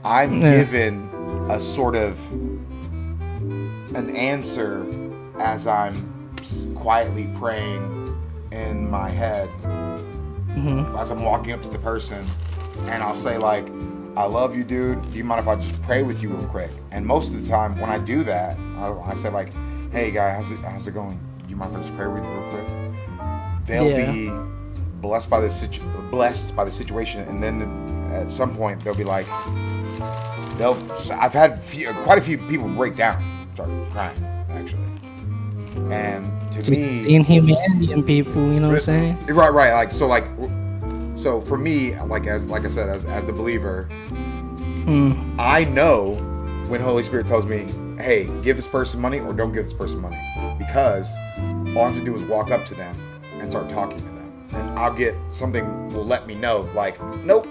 I'm given a sort of an answer as I'm quietly praying in my head, as I'm walking up to the person, and I'll say like, I love you, dude. Do you mind if I just pray with you real quick? And most of the time when I do that, I say like, hey guy, how's it going? Do you mind if I just pray with you real quick? They'll be blessed by the situation, and then at some point they'll be like, I've had quite a few people break down, start crying actually, and to just me, seeing humanity in people, you know what I'm saying? Right. So for me, like I said, as the believer, I know when Holy Spirit tells me, hey, give this person money or don't give this person money, because all I have to do is walk up to them and start talking to them, and I'll get something will let me know like, nope,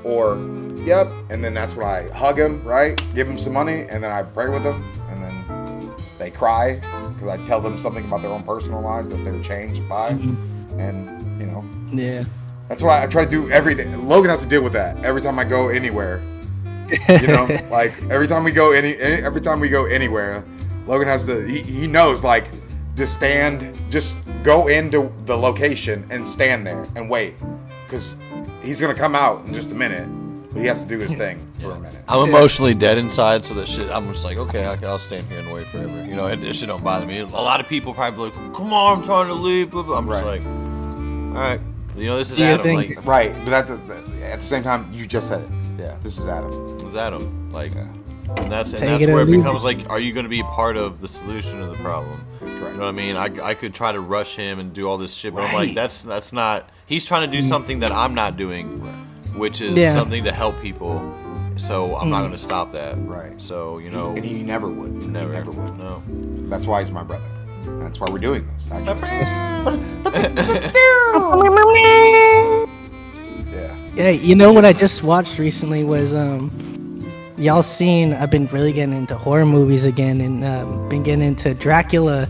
or yep, and then that's when I hug them, right, give them some money, and then I pray with them, and then they cry because I tell them something about their own personal lives that they're changed by, and you know, that's what I try to do every day. Logan has to deal with that every time I go anywhere. You know, like every time we go anywhere, Logan has to. He knows like just go into the location and stand there and wait, because he's gonna come out in just a minute, but he has to do his thing for a minute. I'm emotionally dead inside, so that shit. I'm just like, okay, I'll stand here and wait forever. You know, this shit don't bother me. A lot of people probably like, come on, I'm trying to leave. Blah, blah. I'm just like, all right. You know, this is Adam. Like, right, but at the same time, you just said it. Yeah, this is Adam. This is Adam. Like, and that's where it becomes like, are you going to be part of the solution of the problem? That's correct. You know what I mean? I could try to rush him and do all this shit, but I'm like, that's not. He's trying to do something that I'm not doing, which is something to help people. So I'm not going to stop that. Right. So you know, and he never would. Never would. No. That's why he's my brother. That's why we're doing this, actually. Yeah, you know what I just watched recently was y'all seen, I've been really getting into horror movies again, and been getting into Dracula.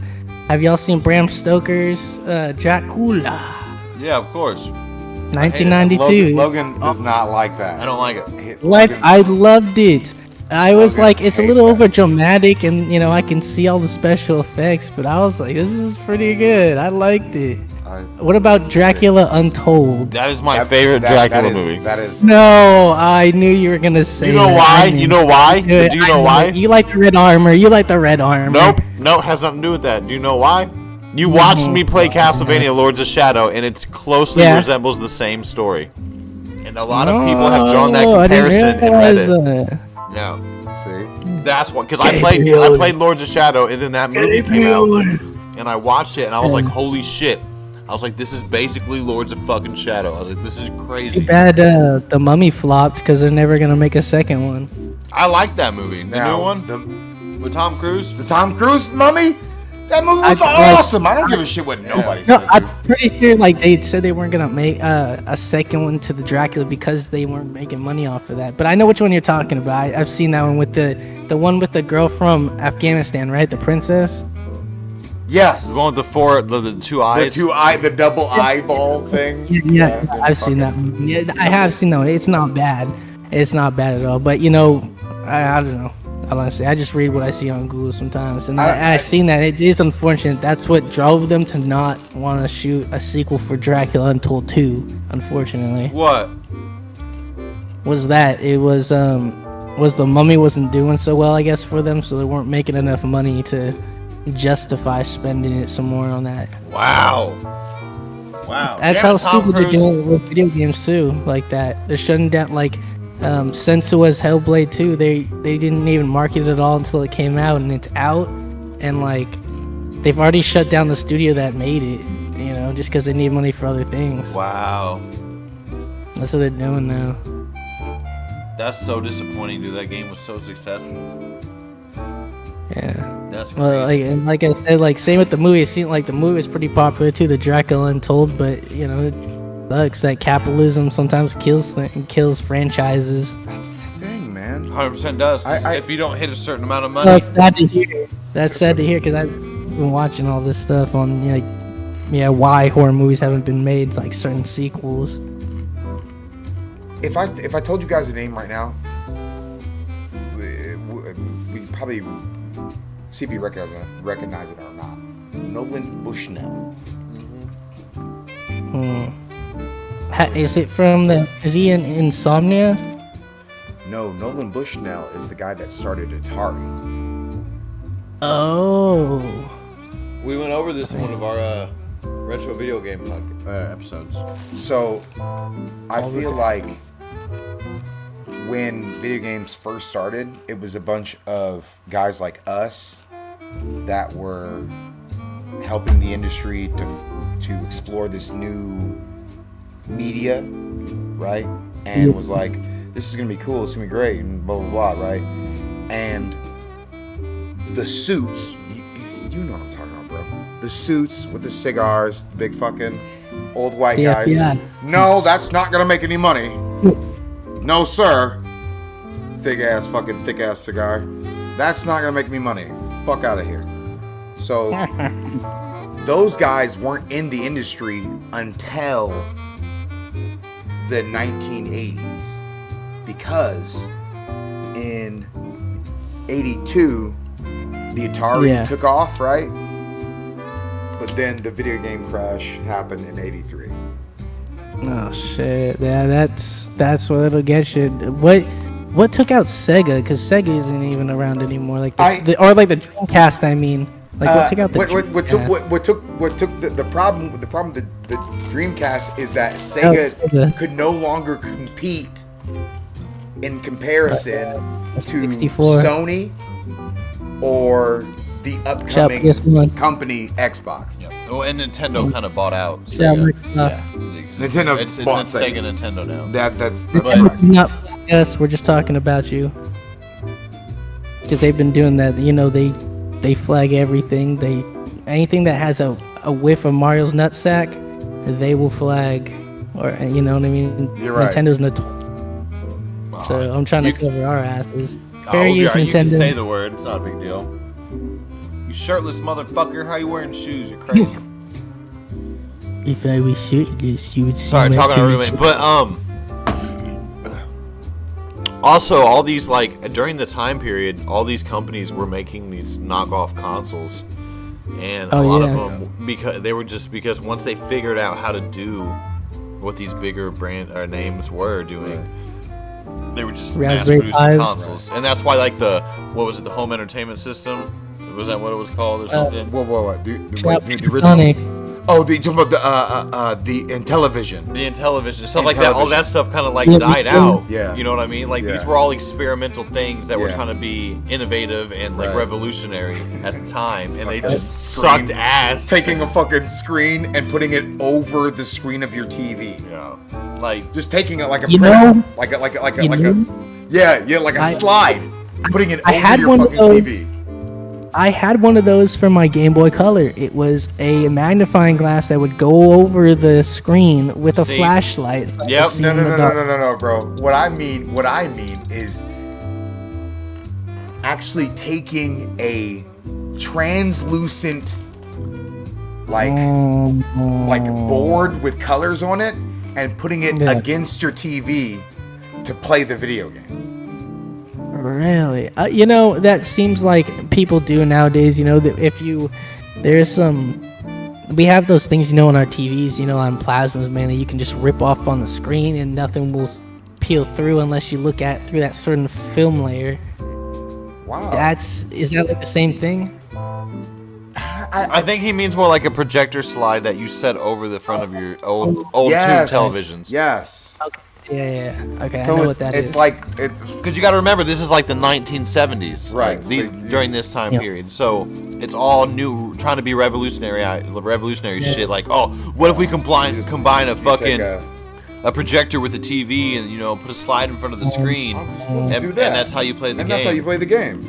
Have y'all seen Bram Stoker's Dracula? Yeah, of course. 1992. Logan does not like that. I don't like it. What? I loved it. I was like, it's a little over dramatic, and you know, I can see all the special effects, but I was like, this is pretty good. I liked it. What about Dracula Untold? That is my favorite Dracula movie. That is. No, I knew you were gonna say. You know why? You know why? Do you know why? You like the red armor. You like the red armor. Nope. No, it has nothing to do with that. Do you know why? You watched me play Castlevania Lords of Shadow, and it closely resembles the same story. And a lot of people have drawn that comparison in Reddit. Yeah. See? That's what, because I played Lords of Shadow, and then that movie came out, and I watched it, and I was like, holy shit. I was like, this is basically Lords of fucking Shadow. I was like, this is crazy. Too bad the Mummy flopped, because they're never going to make a second one. I like that movie. The new one? With Tom Cruise? The Tom Cruise Mummy? That movie was awesome. I don't give a shit what nobody says. No, I'm pretty sure like they said they weren't gonna make a second one to the Dracula because they weren't making money off of that. But I know which one you're talking about. I've seen that one with the one with the girl from Afghanistan, right? The princess. Yes. The one with the two eyes. The double eyeball thing. Yeah, I've seen that one. Yeah, I have seen that one. It's not bad. It's not bad at all. But you know, I don't know. Honestly, I just read what I see on Google sometimes, and I've seen that. It is unfortunate. That's what drove them to not want to shoot a sequel for Dracula Untold 2. Unfortunately, what was that? It was the Mummy wasn't doing so well, I guess, for them, so they weren't making enough money to justify spending it some more on that. Wow. That's how stupid they're doing it with video games too. Like that, they're shutting down like. Sensua's Hellblade 2, they didn't even market it at all until it came out, and it's out, and like they've already shut down the studio that made it, you know, just because they need money for other things. Wow. That's what they're doing now. That's so disappointing, dude. That game was so successful. Yeah. That's crazy. Well, like I said, like same with the movie. It seemed like the movie was pretty popular too, the Dracula Untold, but you know, sucks that capitalism sometimes kills franchises. That's the thing, man. 100% does. If you don't hit a certain amount of money. Well, it's sad to hear. That's sad to hear because I've been watching all this stuff on why horror movies haven't been made, like certain sequels. If I told you guys a name right now, we'd probably see if you recognize it or not. Nolan Bushnell. Is it from is he in Insomnia? No, Nolan Bushnell is the guy that started Atari. Oh. We went over this in one of our retro video game episodes. So, I feel like when video games first started, it was a bunch of guys like us that were helping the industry to explore this new media, right? And was like, this is gonna be cool, it's gonna be great, and blah blah blah, right? And the suits, you know what I'm talking about, bro. The suits with the cigars, the big fucking old white guys. Yeah. No, that's not gonna make any money. No, sir. Thick ass cigar. That's not gonna make me money. Fuck out of here. So those guys weren't in the industry until the 1980s, because in 82 the Atari took off, right? But then the video game crash happened in 83. Oh shit! Yeah, that's what it'll get you. What took out Sega? Because Sega isn't even around anymore. Like the Dreamcast. I mean, like what took out the what took the problem with the Dreamcast is that Sega could no longer compete in comparison to 64. Sony or the upcoming company Xbox. Yep. Well, and Nintendo kind of bought out. Nintendo it's bought Sega Nintendo now. That's Nintendo did not flag us. We're just talking about you. Because they've been doing that. You know, they flag everything. Anything that has a whiff of Mario's nutsack, they will flag. Or you know what I mean? You're right. Nintendo's so I'm trying to cover our asses. Fair use, You can Nintendo. say the word. It's not a big deal. You shirtless motherfucker. How you wearing shoes? You're crazy. If I was shirtless, you would see. Sorry, my talking to huge- roommate. But also all these, like, during the time period, all these companies were making these knockoff consoles, and a lot of them because once they figured out how to do what these bigger brand or names were doing, they were just mass Raspberry producing Pis. consoles, and that's why, like, the home entertainment system Was that what it was called or something? What? The original. Sonic. Oh, you're talking about the Intellivision. The Intellivision, stuff like that. All Intellivision. that stuff kind of like Yeah, died yeah. out. Yeah. You know what I mean? Like Yeah. these were all experimental things that were Yeah. trying to be innovative and like Right. revolutionary at the time, and they Fucking just screen- sucked ass. Taking a fucking screen and putting it over the screen of your TV. Yeah. Like Just taking it like a You printer, know- like a you know- like a slide, putting it I over had your one of fucking those. TV. I had one of those for my Game Boy Color. It was a magnifying glass that would go over the screen with a See? flashlight. So I could Yep. see No, in no, the no, dark. no, no, no, no, bro. What I mean is actually taking a translucent, like board with colors on it and putting it Yeah. against your TV to play the video game. Really? You know, that seems like people do nowadays. You know, that if you, there's some, we have those things, you know, on our TVs, you know, on plasmas mainly, you can just rip off on the screen and nothing will peel through unless you look at through that certain film layer. Wow. Is that like the same thing? I think he means more like a projector slide that you set over the front of your old Yes. tube televisions. Yes. Yeah. Okay, I So know it's, what that it's is. like it's Because you got to remember, this is like the 1970s, Right, like, these, so you- during this time Yeah. period. So it's all new, trying to be revolutionary shit. Like, oh, what if we combine a you fucking take a projector with a TV and put a slide in front of the screen, let's and, do that. and that's how you play the and game. that's how you play the game.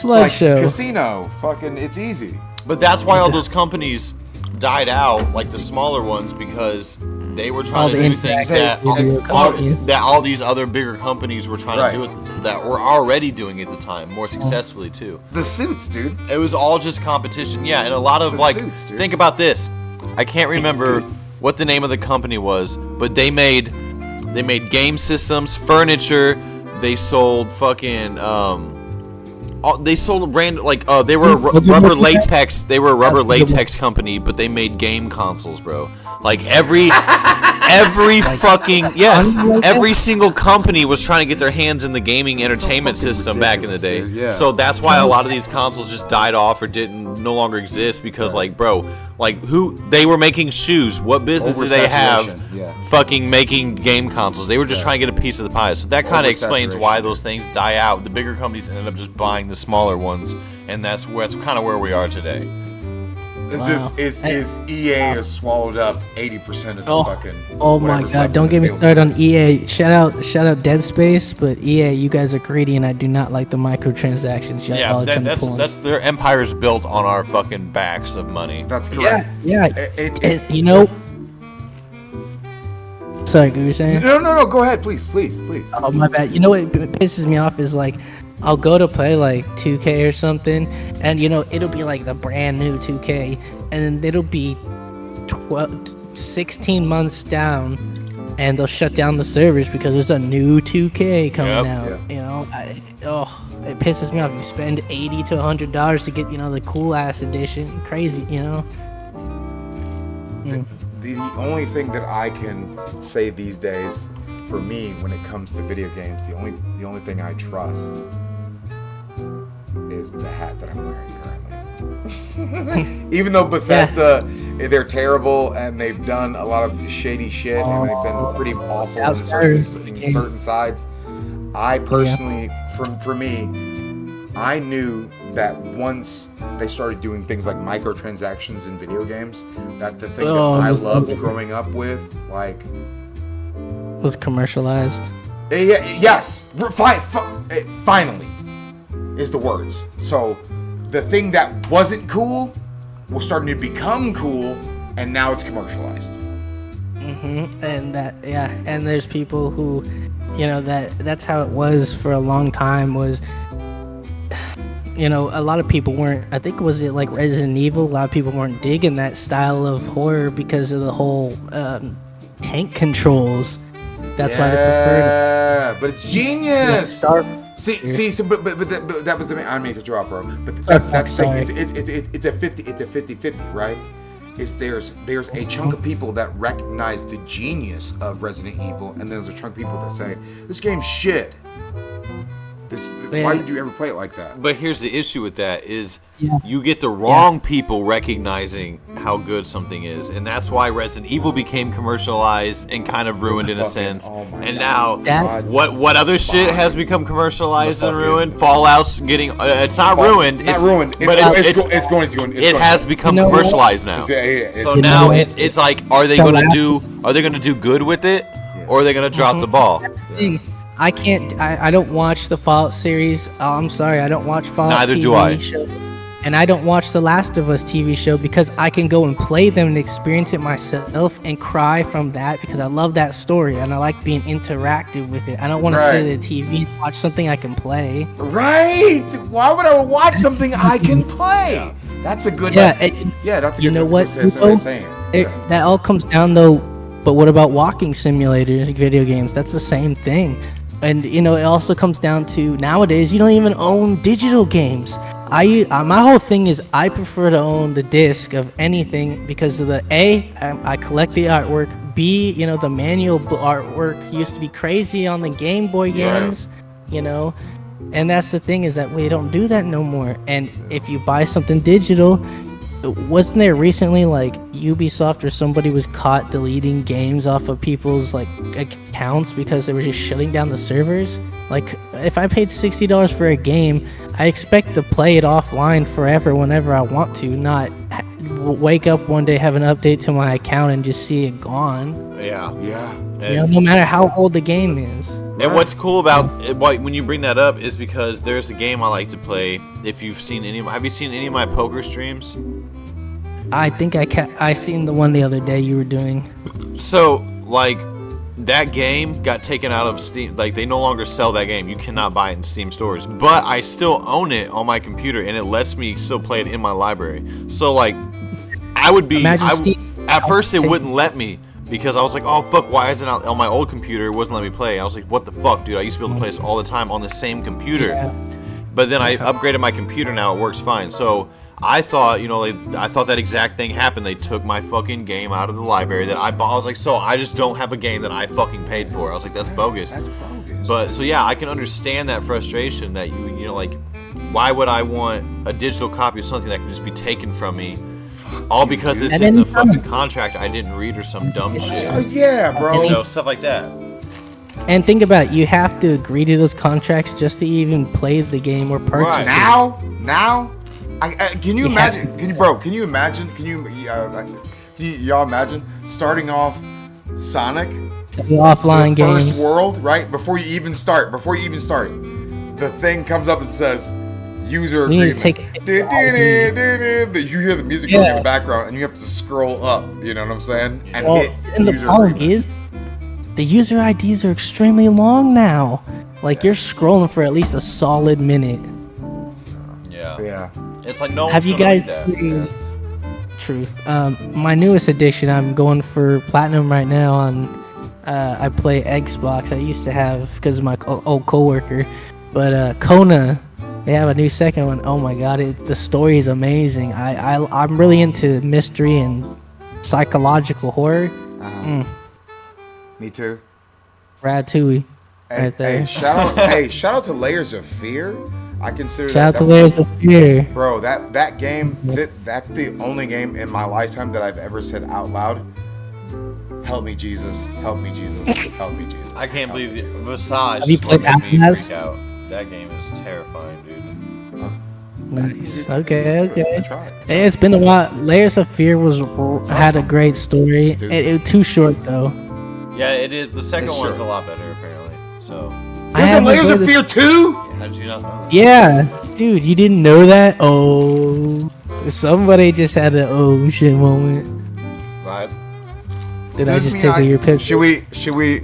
Like Slideshow. casino, fucking, it's easy. But that's why all those companies died out, like the smaller ones, because they were All trying the to do things that interactive video companies. all these other bigger companies were trying Right. to do that were already doing at the time, more successfully too. The suits, dude. It was all just competition, yeah, and a lot of The like. suits, dude. Think about this. I can't remember what the name of the company was, but they made game systems, furniture. They sold fucking they sold random they were rubber latex. They were a rubber latex company, but they made game consoles, bro. Like every fucking every single company was trying to get their hands in the gaming entertainment fucking system back in the day. ridiculous, dude, yeah. So that's why a lot of these consoles just died off or no longer exist because they were making shoes. What business do they have Oversaturation, yeah. fucking making game consoles? They were just trying to get a piece of the pie. So that kind of explains Oversaturation. why those things die out. The bigger companies ended up just buying the smaller ones, and that's kind of where we are today. Is EA has swallowed up 80% of the fucking. Oh my whatever's left god, don't in get the me field. started on EA. Shout out Dead Space, but EA, you guys are greedy and I do not like the microtransactions y'all are trying to pull in. that's their empire's built on our fucking backs of money. That's correct. Yeah. It's- You know. Sorry, you were saying? No. Go ahead, please. Oh my bad. You know what pisses me off is like I'll go to play like 2K or something, and it'll be like the brand new 2K, and then it'll be 16 months down, and they'll shut down the servers because there's a new 2K coming out. Yeah. It pisses me off. You spend $80 to $100 to get the cool ass edition. Crazy, The only thing that I can say these days, for me, when it comes to video games, the only thing I trust is the hat that I'm wearing currently. Even though Bethesda, they're terrible and they've done a lot of shady shit and they've been pretty awful in certain sides, I personally, for me, I knew that once they started doing things like microtransactions in video games, that the thing that I loved growing up with, like, was commercialized. yes, finally is the words. So the thing that wasn't cool was starting to become cool, and now it's commercialized. And and there's people who, that's how it was for a long time. Was a lot of people weren't. I think was it like Resident Evil? A lot of people weren't digging that style of horror because of the whole tank controls. That's why they preferred. Yeah, but it's genius. But that was the. I mean, to drop, bro. But that's Sorry. it's a 50-50, right? There's a chunk of people that recognize the genius of Resident Evil, and there's a chunk of people that say this game's shit. Why would you ever play it like that? But here's the issue with that is Yeah. you get the wrong people recognizing how good something is, and that's why Resident Evil became commercialized and kind of ruined in a sense. Oh my and God. now, That- what other shit has become commercialized and ruined? Fallout's getting it's not ruined. Not ruined. But It's going to. it has become You know what? commercialized now. So You now know what? it's like, are they gonna do good with it, or are they gonna drop the ball? Thing. I can't. I don't watch the Fallout series. I'm sorry, I don't watch Fallout. Neither TV do I. Show. And I don't watch The Last of Us TV show because I can go and play them and experience it myself and cry from that because I love that story and I like being interactive with it. I don't want to sit at the TV and watch something I can play. Right? Why would I watch something I can play? That's a good. Yeah, that's a you good. know what? That's what I'm saying. That all comes down though. But what about walking simulators, video games? That's the same thing. And it also comes down to nowadays you don't even own digital games. My whole thing is I prefer to own the disc of anything because of I collect the artwork. B, the manual artwork used to be crazy on the Game Boy games, and that's the thing is that we don't do that no more. And if you buy something digital, wasn't there recently like Ubisoft or somebody was caught deleting games off of people's like accounts because they were just shutting down the servers? Like if I paid $60 for a game, I expect to play it offline forever whenever I want to, not wake up one day, have an update to my account and just see it gone. Yeah. No matter how old the game is. And what's cool about it, when you bring that up is because there's a game I like to play. If you've seen have you seen any of my poker streams? I think I seen the one the other day you were doing. So like that game got taken out of Steam. Like they no longer sell that game. You cannot buy it in Steam stores. But I still own it on my computer, and it lets me still play it in my library. So like, I would be. At first, it wouldn't let me. Because I was like, oh fuck, why isn't it on my old computer? It wouldn't let me play. I was like, what the fuck, dude? I used to be able to play this all the time on the same computer. Yeah. But then I upgraded my computer. Now it works fine. So I thought, I thought that exact thing happened. They took my fucking game out of the library that I bought. I was like, so I just don't have a game that I fucking paid for. I was like, that's bogus. That's bogus. But so yeah, I can understand that frustration that like, why would I want a digital copy of something that can just be taken from me? All because it's in the fucking contract I didn't read or some dumb shit. Yeah, bro. Stuff like that. And think about it, you have to agree to those contracts just to even play the game or purchase it. Now? Can you imagine? Can you imagine? Can y'all imagine starting off Sonic? The offline the games. First world, right? Before you even start, the thing comes up and says, user agreement. You hear the music going in the background, and you have to scroll up. You know what I'm saying? And the problem is, the user IDs are extremely long now. Like you're scrolling for at least a solid minute. Yeah. It's like no one's Have you gonna guys read that. Truth. My newest addiction, I'm going for platinum right now on. I play Xbox. I used to have because of my old coworker, but Kona. They have a new second one. Oh my god, the story is amazing. I'm really into mystery and psychological horror. Me too. Ratatouille, right there. Shout out to Layers of Fear. I consider shout out to Layers of Fear, bro. That game. That's the only game in my lifetime that I've ever said out loud. Help me, Jesus. Help me, Jesus. Help me, Jesus. I can't believe it. Massage. Have you played Outlast? That game is terrifying, dude. Nice. Okay. Hey, it's been a while. Layers of Fear had a great story. It too short though. Yeah, it is. The second one's a lot better apparently. So. There's a Layers of Fear 2? How did you not know that? Yeah, dude, you didn't know that? Oh, somebody just had an oh shit moment. Right. Did I just take your picture? Should we?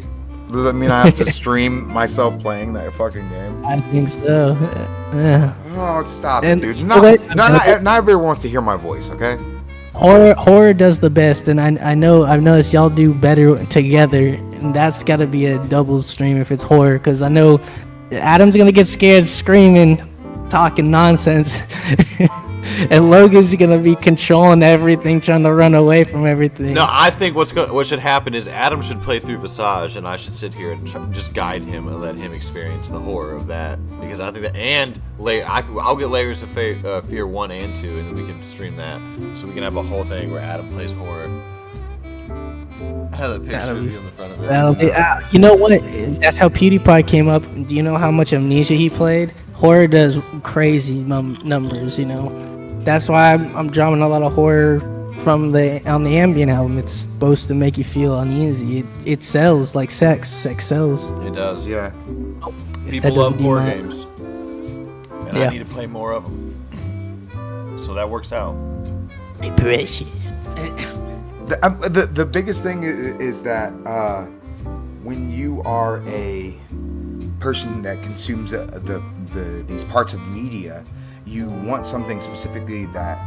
Does that mean I have to stream myself playing that fucking game? I think so. Yeah. Oh, stop And it, dude. not Everybody wants to hear my voice, okay? Horror does the best, and I've noticed y'all do better together, and that's got to be a double stream if it's horror, because I know Adam's gonna get scared screaming, talking nonsense. and Logan's gonna be controlling everything, trying to run away from everything. No, I think what should happen is Adam should play through Visage, and I should sit here and just guide him and let him experience the horror of that. Because I think that, and I'll get Layers of Fear 1 and 2, and then we can stream that, so we can have a whole thing where Adam plays horror. I have that picture of you on the front of it. You know what? That's how PewDiePie came up. Do you know how much Amnesia he played? Horror does crazy numbers, you know. That's why I'm drawing a lot of horror on the Ambient album. It's supposed to make you feel uneasy. It sells like sex. Sex sells. It does. Yeah. People love horror games, and I need to play more of them. So that works out. My precious. The biggest thing is that when you are a person that consumes these parts of media, you want something specifically that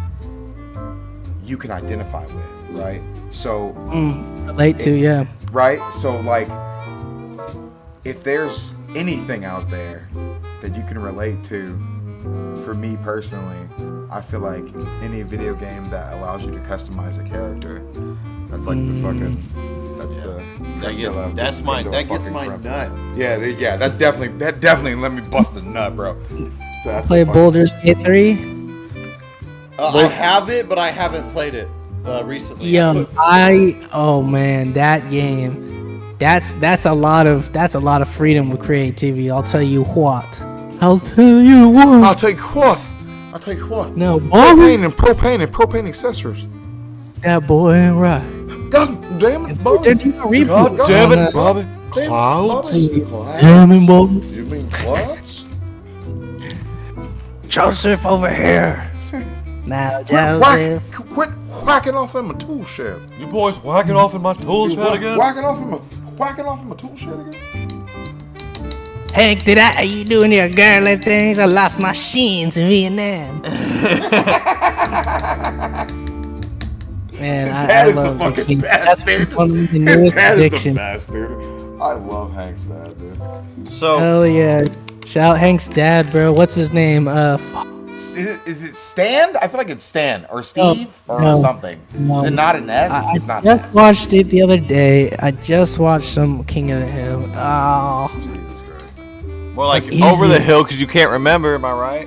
you can identify with, right? So relate to, yeah. Right? So like, if there's anything out there that you can relate to, for me personally, I feel like any video game that allows you to customize a character, that's like the fucking, that's the that gets my nut. Yeah, that definitely let me bust a nut, bro. So Play Baldur's Gate 3. I have it, but I haven't played it recently. Oh man, that game, that's a lot of freedom with creativity. I'll tell you what. I'll tell you what. No, Propane and propane accessories. that boy ain't right. God damn it, Bobby. They're doing a reboot. God damn it, Bobby. Clouds? Damn it, Bobby. You mean clouds? Joseph over here. Now, Joseph. Quit whacking off in my tool shed. You boys whacking off in my tool shed again? Whacking off in my tool shed again? Hank, are you doing your girly things? I lost my sheens in Vietnam. Man, I love the King. That's one of the newest addictions. His dad is the best, dude. I love Hank's dad, dude. So hell yeah. Shout Hank's dad, bro. What's his name? Is it Stan? I feel like it's Stan or Steve or something. No. Is it not an S? It's not. I just watched it the other day. I just watched some King of the Hill. Oh. Jesus Christ. more like over the hill because you can't remember. Am I right?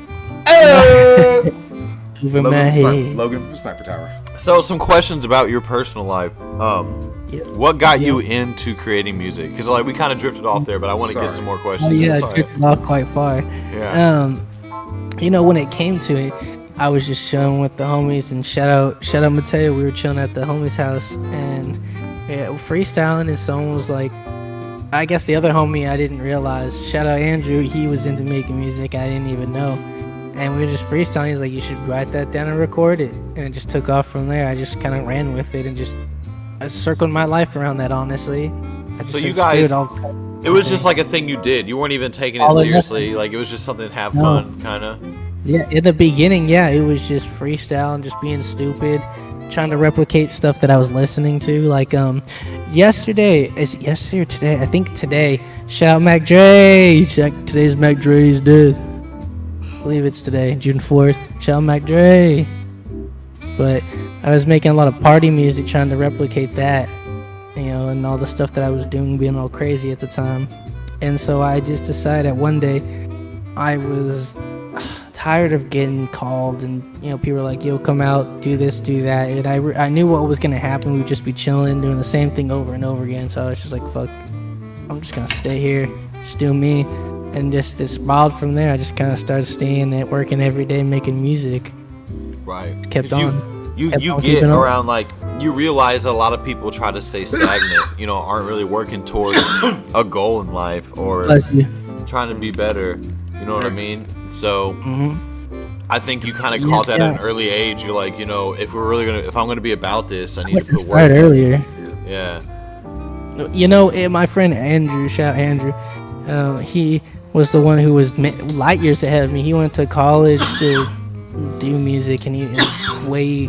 Over my head. Logan from Sniper Tower. So some questions about your personal life. What got you into creating music? Because like we kind of drifted off there, but I want to get some more questions. Oh, yeah, I drifted off quite far. Yeah. You know, when it came to it, I was just chilling with the homies, and shout out Mateo. We were chilling at the homie's house and freestyling, and someone was like, I guess the other homie I didn't realize, shout out Andrew, he was into making music. I didn't even know. And we were just freestyling. He's like, you should write that down and record it. And it just took off from there. I just kind of ran with it and just circled my life around that, honestly. So you guys, it was just like a thing you did. You weren't even taking it seriously. Like it was just something to have fun, kind of. Yeah, in the beginning, it was just freestyle and just being stupid, trying to replicate stuff that I was listening to. Like yesterday or today? I think today. Shout out Mac Dre. Today's Mac Dre's death. I believe it's today, June 4th. Shout out Mac Dre. But I was making a lot of party music, trying to replicate that, and all the stuff that I was doing, being all crazy at the time. And so I just decided one day I was tired of getting called, and people were like, yo, come out, do this, do that. And I knew what was going to happen. We'd just be chilling, doing the same thing over and over again. So I was just like, fuck, I'm just going to stay here, just do me. And just it spiraled from there. I just kind of started staying at working every day, making music. Right. Kept on. You get around, like, you realize a lot of people try to stay stagnant, aren't really working towards a goal in life or trying to be better. You know what I mean? So I think you kind of caught that at an early age. You're like, if I'm gonna be about this, I need to put work. Earlier. Yeah. My friend Andrew, shout out Andrew. He was the one who was light years ahead of me. He went to college to do music, and he is way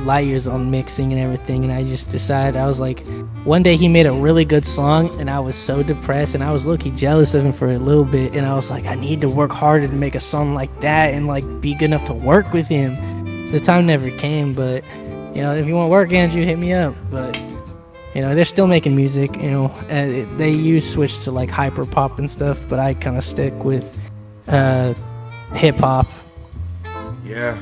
light years on mixing and everything. And I just decided, I was like, one day he made a really good song, and I was so depressed, and I was low-key jealous of him for a little bit. And I was like, I need to work harder to make a song like that and like be good enough to work with him. the time never came. But you know, if you want to work, Andrew, hit me up. But you know, they're still making music. You know, they use switch to like hyper pop and stuff, but I kind of stick with hip hop. Yeah.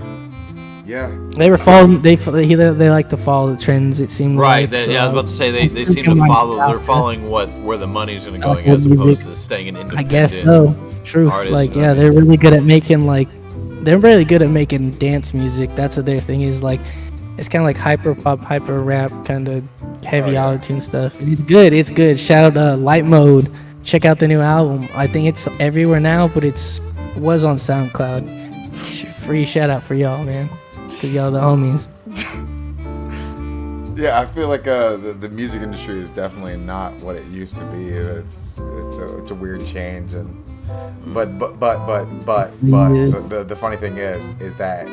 They were following. They like to follow the trends. It seemed Right. like. I was about to say they seem to follow. They're following where the money's going to go, as opposed to staying an independent. I guess so. Truth. Artist, like yeah, they're really good at making they're really good at making dance music. That's what their thing is like. It's kind of like hyper pop, hyper rap, kind of heavy auto-tune stuff. And it's good. It's good. Shout out Light Mode. Check out the new album. I think it's everywhere now, but was on SoundCloud. Free shout out for y'all, man. Cause y'all the homies. Yeah, I feel like the music industry is definitely not what it used to be. It's a weird change, and but the funny thing is that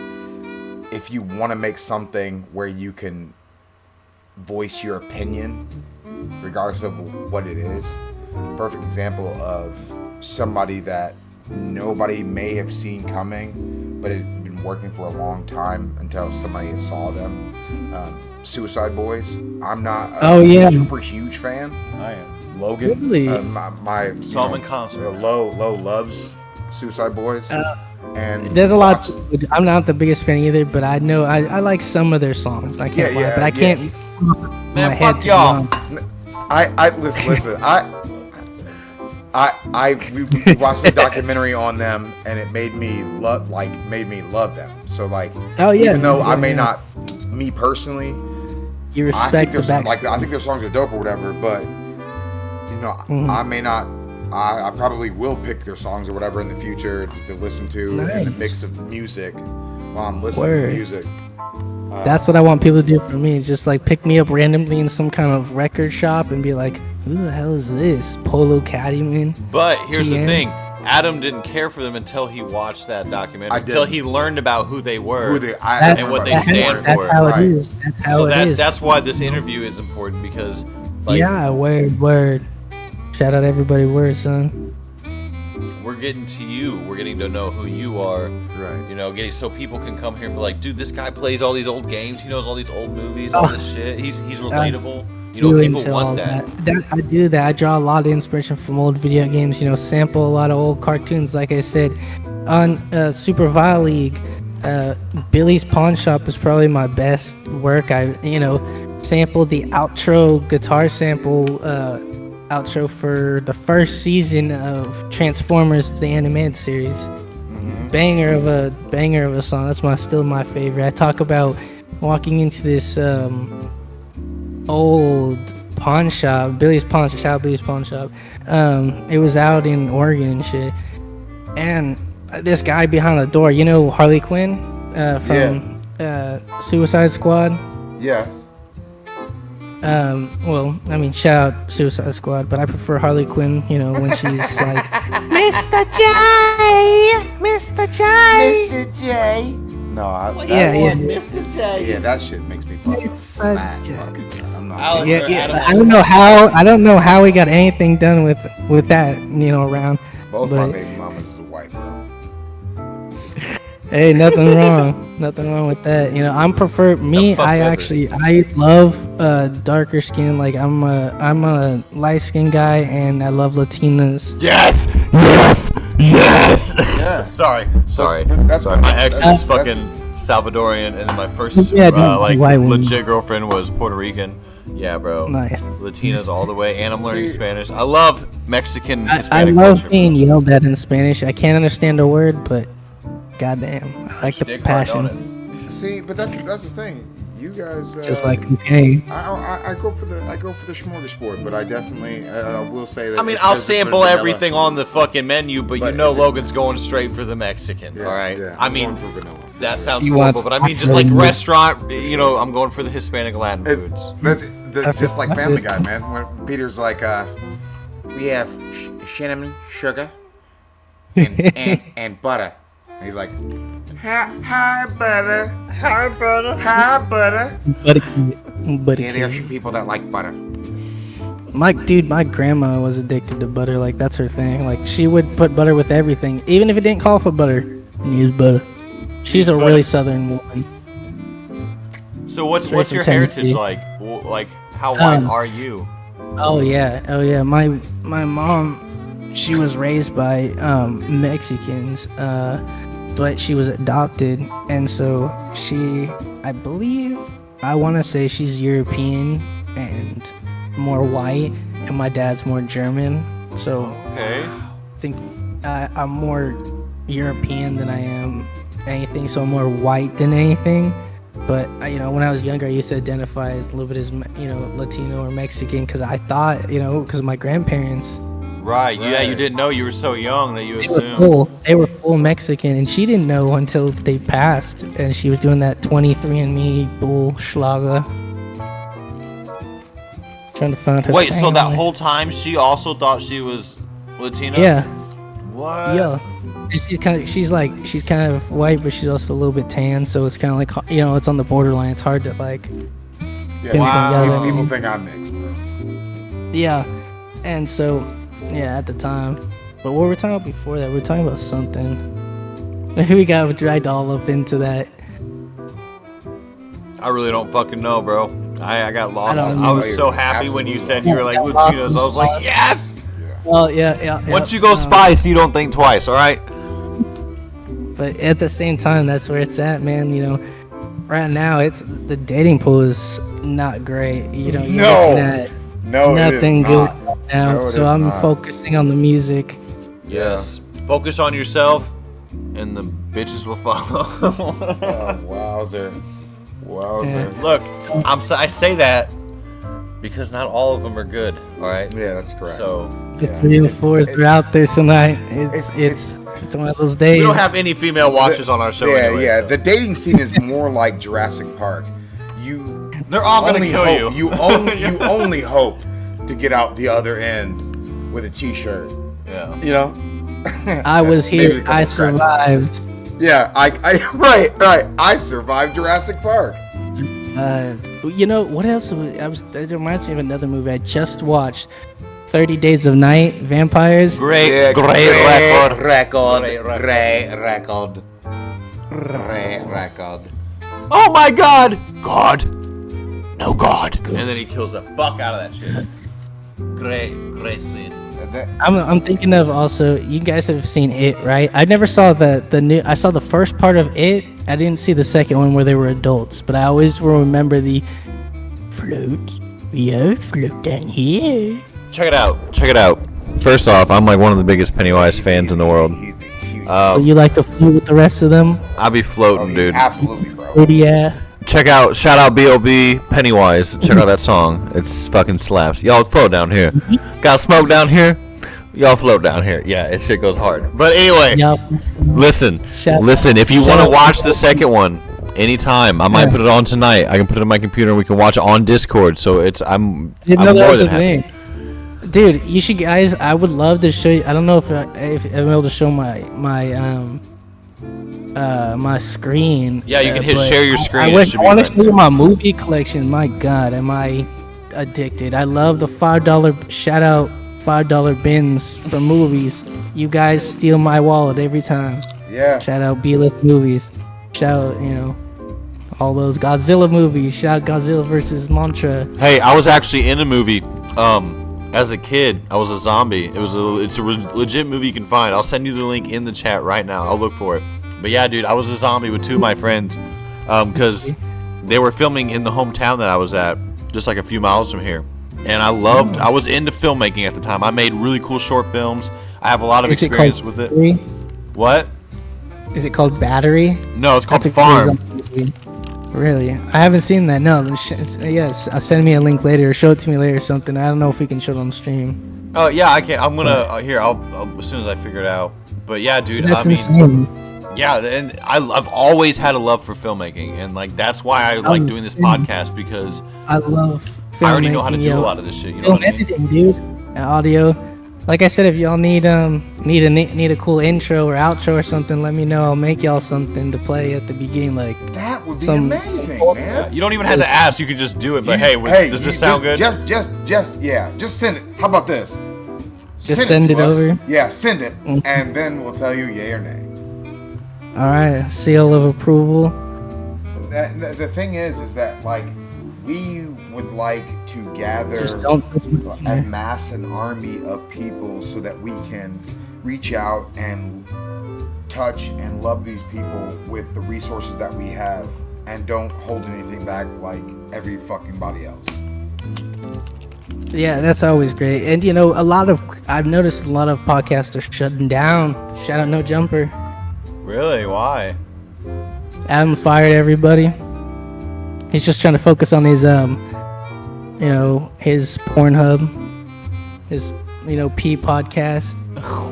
if you want to make something where you can voice your opinion, regardless of what it is, perfect example of somebody that nobody may have seen coming, but it had been working for a long time until somebody saw them. Suicide Boys. I'm not a super huge fan. I am. Logan. Really? My Solomon concert. Low loves Suicide Boys. And there's a lot. I'm not the biggest fan either, but I know I like some of their songs. I can't lie, but I can't. Man, fuck y'all. I listen. We watched the documentary on them, and it made me love them. So like, even though I may not, me personally, you respect the back. I think their songs are dope or whatever, but you know, I may not. I probably will pick their songs or whatever in the future to listen to in a mix of music while I'm listening to music. That's what I want people to do for me. Just like pick me up randomly in some kind of record shop and be like, who the hell is this? Polo Caddyman? But here's the thing. Adam didn't care for them until he watched that documentary. Until he learned about who they were and what they stand for. That's how it is. That's how it is. That's why this interview is important, because word. Shout out everybody, word, son. We're getting to you. We're getting to know who you are. Right. You know, so people can come here and be like, dude, this guy plays all these old games. He knows all these old movies, all this shit. He's relatable. You know, people want that. I do that. I draw a lot of inspiration from old video games. You know, sample a lot of old cartoons. Like I said, on Super Vile League, Billy's Pawn Shop is probably my best work. I sampled the outro guitar sample. Outro for the first season of Transformers the animated series. Banger of a song. That's still my favorite. I talk about walking into this old pawn shop, Billy's Pawn Shop. It was out in Oregon and shit, and this guy behind the door, Harley Quinn from Suicide Squad. Yes. Well, I mean, shout out Suicide Squad, but I prefer Harley Quinn, when she's like, Mr. J. No, Mr. J. Yeah, that shit makes me fat. I'm not. I don't know how we got anything done with that, around. Both my baby mamas is white, bro. Hey, nothing wrong with that. I love darker skin. Like I'm a light skinned guy, and I love Latinas. Yes. Yeah. Sorry. That's my ex is fucking Salvadorian, and then my first legit girlfriend was Puerto Rican. Yeah, bro. Nice. Latinas all the way, and I'm learning Spanish. I love Mexican Hispanic I love culture, being yelled at in Spanish. I can't understand a word, but goddamn, I like the passion. See, but that's the thing. You guys just like okay. I go for the smorgasbord, but I definitely will say that. I mean, I'll sample everything on the fucking menu, but Logan's going straight for the Mexican. Yeah, all right. Yeah, I mean, going for vanilla. That sounds horrible, but I mean, just like restaurant, I'm going for the Hispanic Latin foods. That's just like Family Guy, man. When Peter's like, we have cinnamon, sugar, and butter. And he's like, hi butter. Buddy. Yeah, there's people that like butter. My grandma was addicted to butter. Like that's her thing. Like she would put butter with everything, even if it didn't call for butter. And use butter. She's a really southern woman. So what's Straight your from heritage Tennessee. like? Like how white are you? Oh yeah. My mom, she was raised by Mexicans, but she was adopted, and so I believe, I want to say she's European and more white, and my dad's more German. So Okay. I think I'm more European than I am anything, so I'm more white than anything. But when I was younger, I used to identify as a little bit as Latino or Mexican, because I thought, because of my grandparents. Right. Yeah, you didn't know, you were so young that you assumed. They were full Mexican, and she didn't know until they passed, and she was doing that 23andMe bullschlager. Trying to find her Wait, so that family. whole time she also thought she was Latino? Yeah. What? Yeah. And she's kind of white, but she's also a little bit tan, so it's kind of like, it's on the borderline. It's hard to like. Yeah, Wow. people think I'm mixed, bro. Yeah. And so, yeah, at the time. But what were we talking about before that? We were talking about something. Maybe we got dragged all up into that. I really don't fucking know, bro. I got lost. I don't I was know. so happy when you Absolutely said you were like Latinos. I was like, yes! Well, yeah. Once you go spice, you don't think twice, all right? But at the same time, that's where it's at, man. Right now, the dating pool is not great. You're looking at nothing good right now. No, it so is I'm not. focusing on the music. Yes. Focus on yourself, and the bitches will follow. Oh, wowzer. Look, I say that because not all of them are good, all right? Yeah, that's correct. So The 3 and 4s are out there tonight. It's one of those days. we don't have any female watchers on our show anyway. Yeah. so. The dating scene is more like Jurassic Park. They're all gonna only kill hope, you. You only hope to get out the other end with a T-shirt. Yeah. I was Maybe a here. couple I scratches. survived. Yeah, right. I survived Jurassic Park. What else? It reminds me of another movie I just watched. 30 Days of Night, Vampires. Great record. Oh my God! God. No God. And then he kills the fuck out of that shit. Great scene. I'm thinking of also. You guys have seen It, right? I never saw the new. I saw the first part of It. I didn't see the second one where they were adults, but I always will remember the float. Float down here. Check it out. First off, I'm like one of the biggest Pennywise fans in the world. He's a huge. So you like to float with the rest of them? I'll be floating, He's dude. absolutely, bro. Yeah. Shout out B.O.B. Pennywise. Check out that song. It's fucking slaps. Y'all float down here. Got smoke down here? Y'all float down here. Yeah, it shit goes hard. But anyway, Yup. listen. If you want to watch the second one anytime, I might put it on tonight. I can put it on my computer and we can watch it on Discord. So I'm Didn't know that more was than a happy. thing. Dude, you should guys. I would love to show you. I don't know if I'm able to show my screen. Yeah, you can hit but share your screen. I It want should to be right show you my movie collection. My God, am I addicted? I love the $5 shout out $5 bins for movies. You guys steal my wallet every time. Yeah. Shout out B-list movies. Shout out, all those Godzilla movies. Shout out Godzilla versus Mantra. Hey, I was actually in a movie. As a kid, I was a zombie. It's a legit movie you can find. I'll send you the link in the chat right now. I'll look for it. But yeah, dude, I was a zombie with two of my friends, because they were filming in the hometown that I was at, just like a few miles from here. And I was into filmmaking at the time. I made really cool short films. I have a lot of experience with it. Battery? What? Is it called Battery? No, it's called That's a Farm. cool movie. Really? I haven't seen that. No. Yes. Send me a link later. Or show it to me later or something. I don't know if we can show it on stream. Oh yeah, I can. I'm gonna here. I'll as soon as I figure it out. But yeah, dude. That's I mean, insane. yeah, and I've always had a love for filmmaking, and like that's why I like doing this podcast, because I love filmmaking. I already know how to do a lot of this shit. You know Film what I mean? editing, dude. Audio. Like I said, if y'all need a cool intro or outro or something, let me know. I'll make y'all something to play at the beginning. Like That would be Some- amazing, man. You don't even have to ask. You could just do it. But hey, does this sound good? Just send it. How about this? Just send it to us. over? Yeah, send it, and then we'll tell you yay or nay. all right, seal of approval. the thing is that like we would like to gather, Just don't amass an army of people so that we can reach out and touch and love these people with the resources that we have, and don't hold anything back like every fucking body else. Yeah, that's always great. And I've noticed a lot of podcasts are shutting down. Shout out No Jumper. Really? Why? Adam fired everybody. He's just trying to focus on his his Pornhub, his P podcast.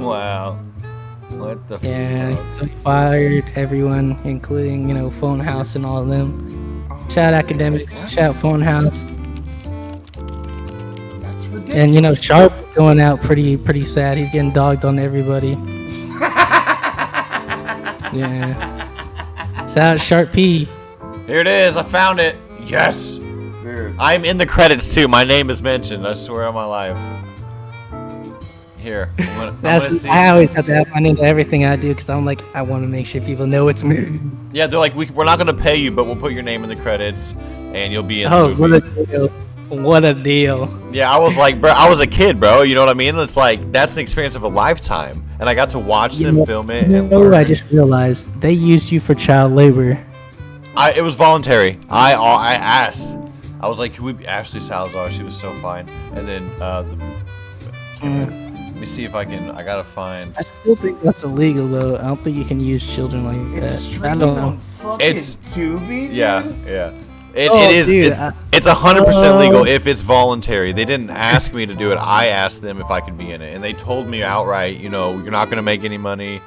Wow. What the Yeah, fuck? so he fired everyone, including Phone House and all of them. Shout out Academics. Shout out Phone House. That's ridiculous. And Sharp going out pretty sad. He's getting dogged on everybody. Yeah. Shout out Sharp P. Here it is. I found it. Yes. Dude. I'm in the credits too. My name is mentioned. I swear on my life. Here. I'm gonna see. I always have to have my name to everything I do because I'm like, I want to make sure people know it's me. Yeah, they're like, we're not gonna pay you, but we'll put your name in the credits, and you'll be in the Oh, movie. what a deal. What a deal. Yeah, I was like, bro, I was a kid, bro. You know what I mean? It's like that's the experience of a lifetime, and I got to watch them film it and learn. I just realized they used you for child labor. It was voluntary. I asked. I was like, "Can we be Ashley Salazar?" She was so fine. And then let me see if I can. I gotta find. I still think that's illegal though. I don't think you can use children like It's that. I streaming don't know. on fucking It's- Tubi, dude? Yeah. It Oh, is. dude, It's 100% legal if it's voluntary. They didn't ask me to do it. I asked them if I could be in it, and they told me outright, you're not gonna make any money.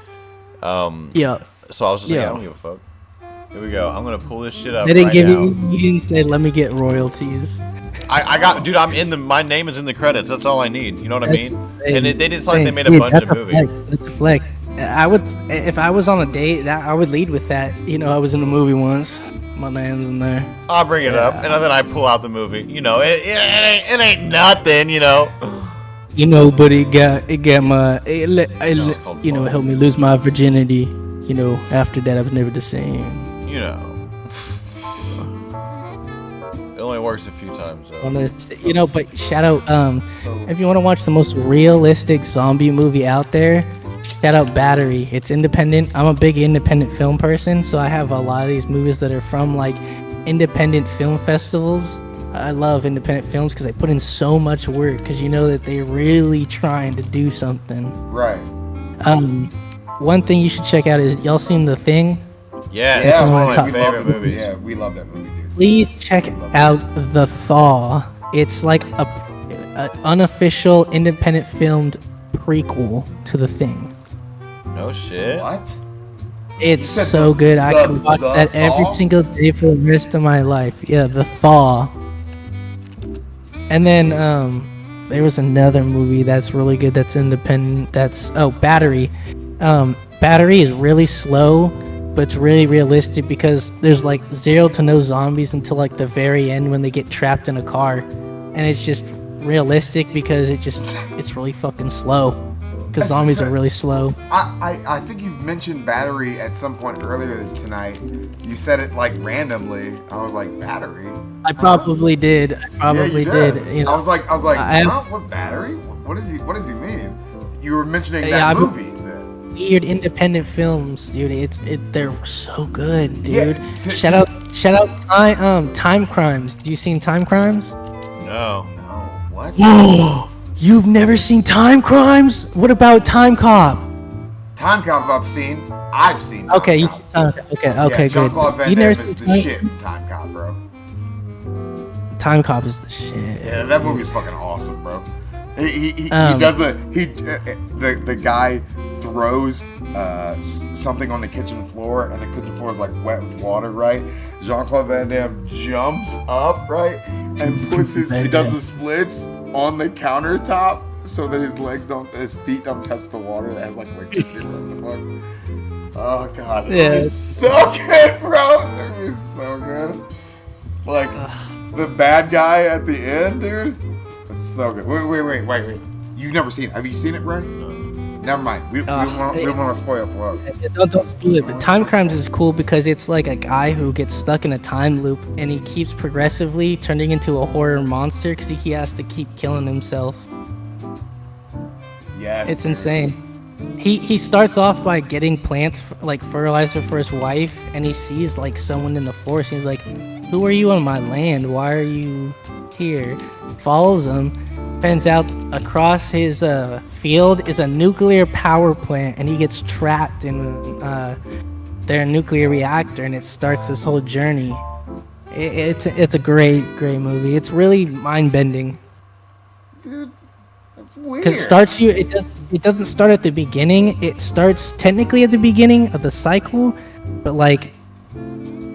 Yeah. So I was just like, Yeah. I don't give a fuck. Here we go. I'm gonna pull this shit up. They didn't right give now. you didn't say let me get royalties. I got, dude. My name is in the credits. That's all I need. You know what I mean? And they didn't say they made a Dude, bunch of that's movies. Flex. That's a flex. I would, if I was on a date, I would lead with that. I was in a movie once. My name's in there. I'll bring it up, and then I pull out the movie. It ain't nothing. But it got my, it's called it helped me lose my virginity. After that, I was never the same. It only works a few times. Though. But shout out, if you want to watch the most realistic zombie movie out there, shout out Battery. It's independent. I'm a big independent film person, so I have a lot of these movies that are from like independent film festivals. I love independent films because they put in so much work because that they're really trying to do something. Right. One thing you should check out is y'all seen The Thing? Yes, It's it's one one of of my my top favorite movies. Yeah, we love that movie, dude. Please check out The Thaw. It's like a unofficial independent filmed prequel to The Thing. No shit. What? It's said so good. I the- could watch the that every Thaw? single day for the rest of my life. Yeah, The Thaw. And then there was another movie that's really good that's independent. That's Battery. Battery is really slow, but it's really realistic because there's like 0 to no zombies until like the very end when they get trapped in a car, and it's just realistic because it's really fucking slow because zombies are really slow. I think you mentioned Battery at some point earlier tonight. You said it like randomly. I was like, Battery? I probably did. I probably yeah, you did. I was like, I- huh? What Battery? What does he mean? You were mentioning that Yeah, movie. Weird independent films, dude. They're so good, dude. Yeah, shout out Time Crimes. Do you seen Time Crimes? No. No, what? Whoa! You've never seen Time Crimes? What about Time Cop? Time Cop I've seen. Okay, Time you Cop. okay, Yeah, good. Jean-Claude Van You Damme never is seen the Time? shit in Time Cop, bro. Time Cop is the shit. Yeah, that movie's fucking awesome, bro. He Um, does the guy throws something on the kitchen floor, and the kitchen floor is like wet with water, right? Jean-Claude Van Damme jumps up, right, and puts he does the splits on the countertop so that his feet don't touch the water that has like liquid shit. What the fuck? Oh god, Yeah. it's so good, bro. That is so good. Like the bad guy at the end, dude. It's so good. Wait. You've never seen it? Have you seen it, Ray? Never mind. We don't want to spoil it for Don't spoil it. But Time Crimes is cool because it's like a guy who gets stuck in a time loop and he keeps progressively turning into a horror monster because he has to keep killing himself. Yes. It's insane. He starts off by getting plants like fertilizer for his wife, and he sees like someone in the forest. And he's like, "Who are you on my land? Why are you here?" Follows him. Turns out across his field is a nuclear power plant, and he gets trapped in their nuclear reactor, and it starts this whole journey. It's a great movie. It's really mind bending. Dude, that's weird. Because it doesn't start at the beginning. It starts technically at the beginning of the cycle, but like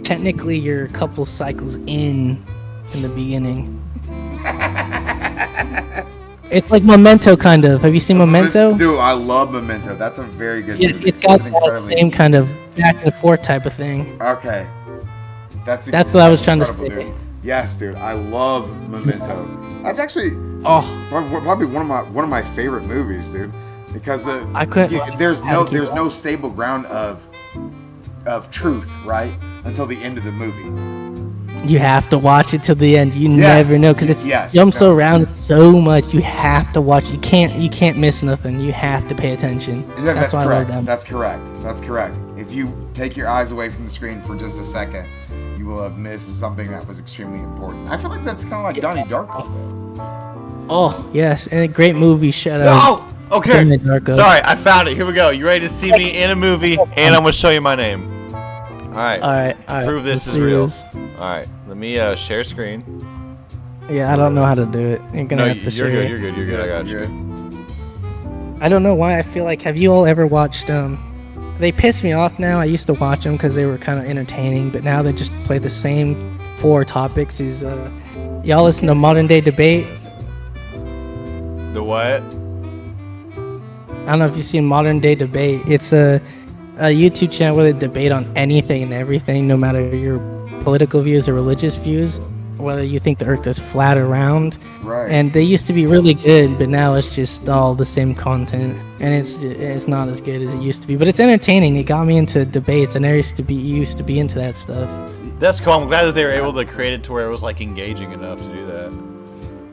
technically you're a couple cycles in the beginning. It's like Memento, kind of. Have you seen Memento? Dude, I love Memento. That's a very good movie. It's got that same kind of back and forth type of thing. Okay. That's what I was trying to say. Dude. Yes, dude. I love Memento. That's actually probably one of my favorite movies, dude. Because there's no stable ground of truth, right? Until the end of the movie. You have to watch it till the end. You never know because it jumps around so much. You have to watch. You can't miss nothing. You have to pay attention. Yeah, that's correct. That's correct. If you take your eyes away from the screen for just a second, you will have missed something that was extremely important. I feel like that's kind of like Donnie Darko. Oh yes, and a great movie. Shout out. Oh, okay. Sorry, I found it. Here we go. You ready to see me in a movie? And I'm gonna show you my name. All right. Prove this is real. All right. Let me share screen. Yeah, I don't know how to do it. You're gonna have to share. You're good. I got you. I don't know why I feel like. Have you all ever watched? They piss me off now. I used to watch them because they were kind of entertaining, but now they just play the same 4 topics. Y'all listen to Modern Day Debate? The what? I don't know if you've seen Modern Day Debate. It's a YouTube channel where they debate on anything and everything, no matter your political views or religious views, whether you think the earth is flat or round. Right. And they used to be really good, but now it's just all the same content, and it's not as good as it used to be. But it's entertaining. It got me into debates, and I used to be into that stuff. That's cool. I'm glad that they were able to create it to where it was like engaging enough to do that.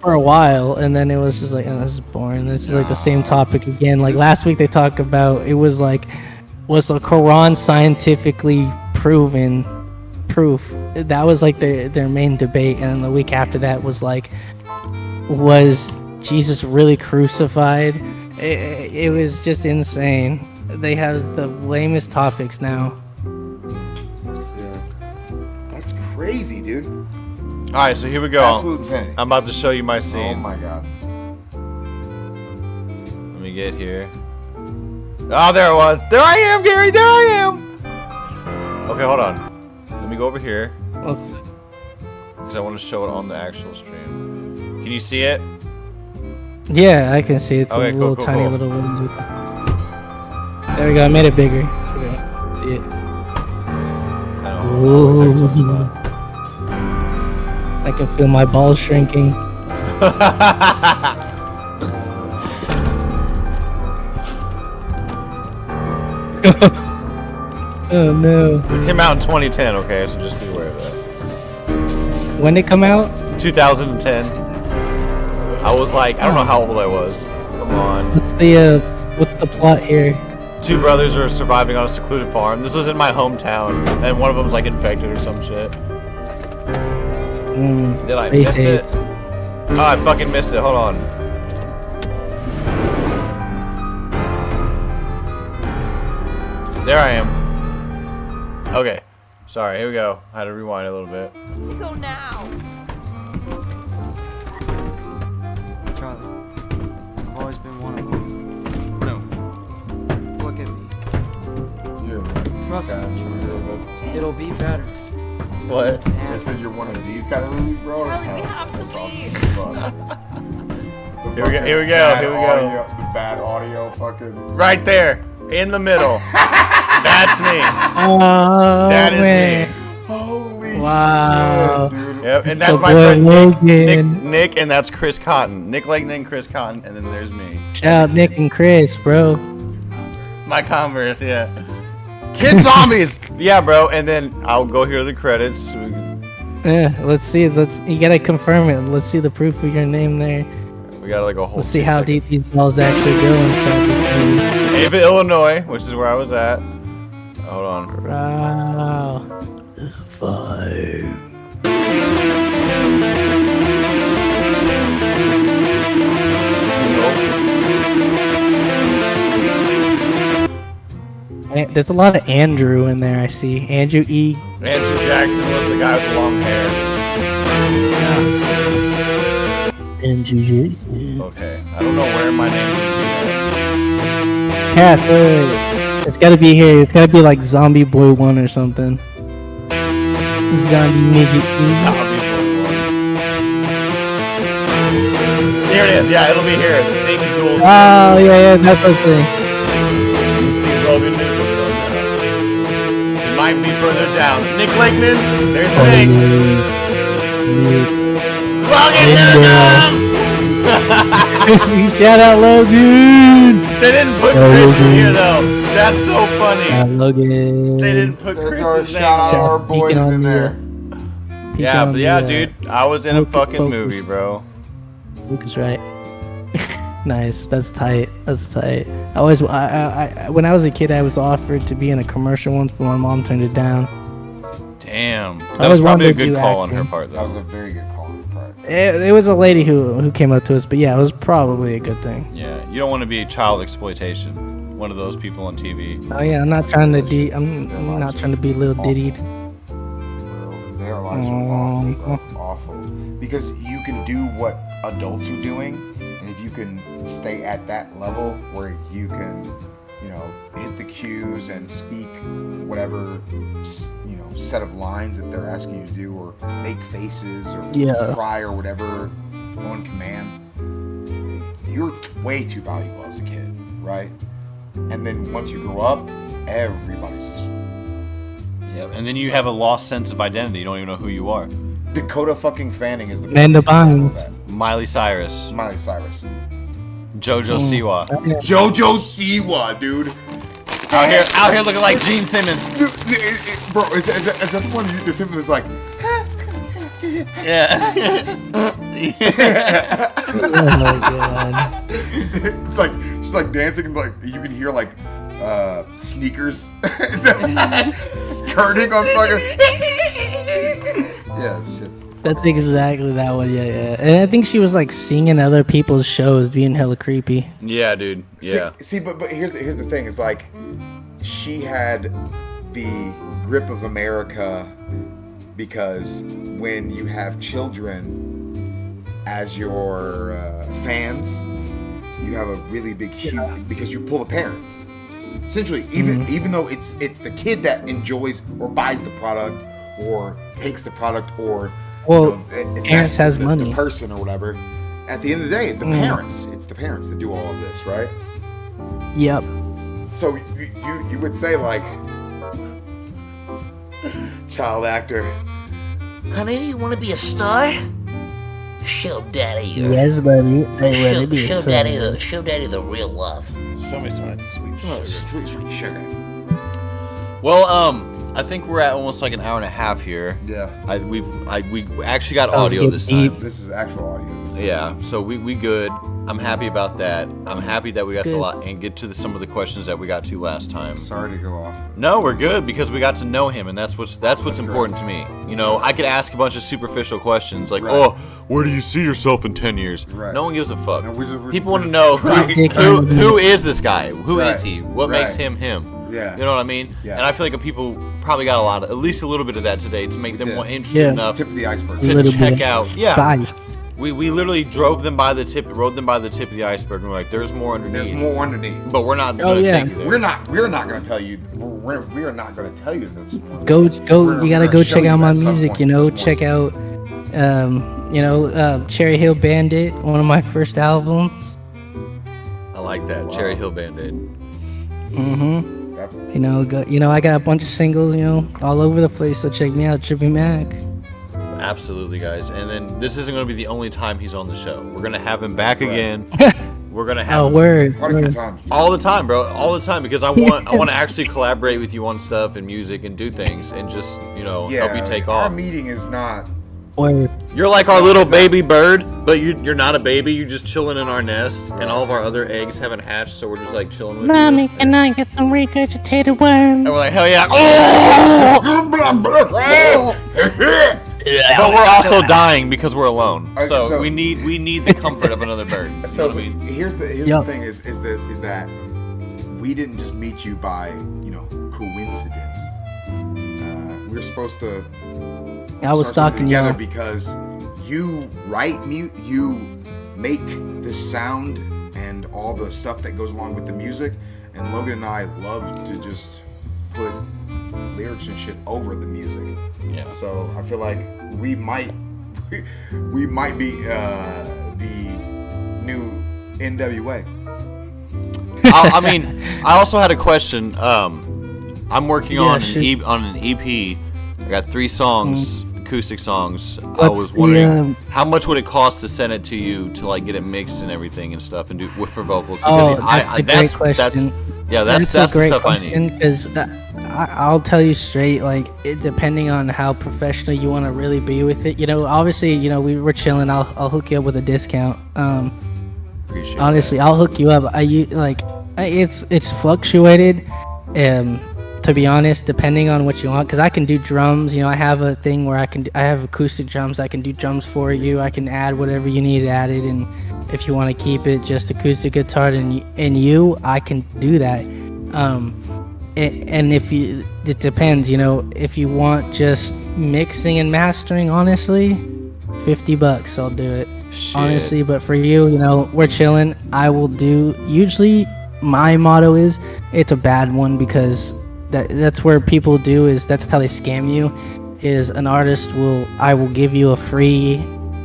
For a while, and then it was just like, oh, this is boring. This is like the same topic again. Like last week they talked about, it was like, was the Quran scientifically proven? Proof. That was like their main debate. And then the week after that was like, was Jesus really crucified? It was just insane. They have the lamest topics now. Yeah. That's crazy, dude. All right, so here we go. Absolute insanity. I'm about to show you my scene. Oh my god. Let me get here. Oh, there it was. There I am, Gary. There I am. Okay, hold on. Let me go over here. Because I want to show it on the actual stream. Can you see it? Yeah, I can see it. It's okay, a little tiny little window. There we go. I made it bigger. Okay, see it. I don't know. I can feel my balls shrinking. Oh no. This came out in 2010, okay? So just be aware of that. When did it come out? 2010. I was like, I don't know how old I was. Come on. What's the plot here? 2 brothers are surviving on a secluded farm. This was in my hometown, and one of them's like infected or some shit. Did I miss it? Oh, I fucking missed it. Hold on. There I am. Okay. Sorry, here we go. I had to rewind a little bit. To go now. Charlie, I've always been one of them. No. Look at me. Trust me, Charlie. It'll be better. What? They said you're one of these kind of movies, bro? Charlie, we have to leave. Here we go. The bad audio fucking... Right there. In the middle. That's me. Oh, that is man. me. Holy Wow. shit, dude. Yep, and that's The my boy friend Logan. Nick, and that's Chris Cotton. Nick Langton and Chris Cotton, and then there's me. Shout out Nick and Chris, bro. My Converse, yeah. Kid zombies! Yeah, bro, and then I'll go hear the credits. Yeah, let's see. You gotta confirm it. Let's see the proof of your name there. We got like a whole. Let's see how these balls actually go inside this movie. Ava, Illinois, which is where I was at. Hold on. Wow. 5. There's a lot of Andrew in there. I see Andrew E. Andrew Jackson was the guy with the long hair. Andrew Jackson. Okay, I don't know where my name's gonna Cass, wait. It's gotta be here. It's gotta be like Zombie Boy 1 or something. Zombie Midget 2. Zombie Boy 1. Here it is. Yeah, it'll be here. Things Ghouls. Oh, yeah, that's what I'm saying. You see Logan Newcomb. It might be further down. Nick Lakeman. There's Nick. Logan Newcomb. Shout out Logan. They didn't put Chris in here though. That's so funny. Logan. They didn't put There's our Chris's name. shout out our boys Peeking on in the, there. Yeah, but yeah, dude. I was in a Focus. fucking movie, bro. Lucas, right? Nice. That's tight. That's tight. I always, when I was a kid, I was offered to be in a commercial once, but my mom turned it down. Damn. That always was probably a wanted to good do call on her acting. part, That was though. a very good call on your part. It was a lady who came up to us, but yeah, it was probably a good thing. Yeah, you don't want to be child exploitation. One of those people on TV. Oh yeah, I'm not trying to I'm not trying to be little diddied. Their lives are awful, bro. Awful. Because you can do what adults are doing, and if you can stay at that level where you can, hit the cues and speak whatever, set of lines that they're asking you to do, or make faces, or Yeah. cry, or whatever on command, you're way too valuable as a kid, right? And then once you grow up, everybody's just... Yep. And then you have a lost sense of identity. You don't even know who you are. Dakota fucking Fanning is the Amanda perfect example of Bynes. that. Miley Cyrus. Miley Cyrus. JoJo Siwa. JoJo Siwa, dude. Out here looking like Gene Simmons. Dude, bro, is that the one the Simmons was like... Yeah. Oh my god. It's like, she's like dancing, and like, you can hear like, sneakers skirting on fucking... Yeah, shit's... That's exactly that one. Yeah. And I think she was like singing other people's shows, being hella creepy. Yeah, dude. Yeah. See, but here's the thing. Is like, she had the grip of America because when you have children as your fans, you have a really big because you pull the parents. Essentially, even though it's the kid that enjoys or buys the product or takes the product or parents has money. The person or whatever. At the end of the day, it's the parents that do all of this, right? Yep. So you would say, like, child actor, Honey, you want to be a star? Show Daddy your... Yes, buddy. I want to be a show star. show Daddy the real love. Show me some of that sweet sugar. sweet sugar. Well, I think we're at almost like an hour and a half here. Yeah. We actually got was audio getting this time. deep. This is actual audio. Yeah, so we good. I'm happy about that. I'm happy that we got Good. to get to some of the questions that we got to last time. Sorry to go off. No, we're good because we got to know him, and that's what's important to me. You know, I could ask a bunch of superficial questions like, Right. "Oh, where do you see yourself in 10 years?" Right. No one gives a fuck. No, People we're want to just- know Right. who is this guy? Who is Right. he? What Right. makes him him? Yeah. You know what I mean? Yeah. And I feel like people probably got at least a little bit of that today to make them did. more interested Yeah. enough Tip of the iceberg. A to little check bit. out. Yeah. Bye. We literally rode them by the tip of the iceberg, and we're like, there's more underneath. There's more underneath. But we're not Oh, going to yeah. take you there. We're not gonna tell you. We are not gonna tell you this. Go. We're You gonna gotta go show check you out my at some music. point. You know, check out, Cherry Hill Bandit, one of my first albums. I like that. Cherry Hill Band-Aid. Mm-hmm. That- I got a bunch of singles, all over the place. So check me out, Trippymac. Absolutely, guys. And then this isn't going to be the only time he's on the show. We're going to have him back again. we're gonna have Oh, word. Quite a few times. all the time, bro, all the time, because I want to actually collaborate with you on stuff and music and do things and just help you take our off. meeting is not. Word. You're like our little baby bird, but you're not a baby. You're just chilling in our nest, and all of our other eggs haven't hatched, so we're just like chilling with Mommy, you. can I get some regurgitated worms? And we're like, hell yeah! But we're also dying because we're alone. So we need the comfort of another bird. So, You know what I mean? here's the thing is that we didn't just meet you by coincidence. We're supposed to. I was start stalking together y'all. because you write you make the sound and all the stuff that goes along with the music, and Logan and I love to just put lyrics and shit over the music. Yeah. So I feel like we might be the new NWA. I mean, I also had a question. I'm working on shoot. an EP. I got 3 songs, acoustic songs. I What's was wondering the, how much would it cost to send it to you to like get it mixed and everything and stuff and do for vocals? Oh, Because that's a great question. That's a the great stuff question, I need. Because I'll tell you straight, like, depending on how professional you want to really be with it, obviously, we're chilling. I'll hook you up with a discount. Appreciate Honestly, that. I'll hook you up. It's fluctuated. To be honest, depending on what you want, because I can do drums. I have a thing where I have acoustic drums. I can do drums for you. I can add whatever you need added, and if you want to keep it just acoustic guitar and I can do that. And it depends. If you want just mixing and mastering, honestly, $50, I'll do it. Shit. Honestly, but for you, we're chilling. I will do. Usually, my motto is it's a bad one because that's where people that's how they scam you. Is an artist I will give you a free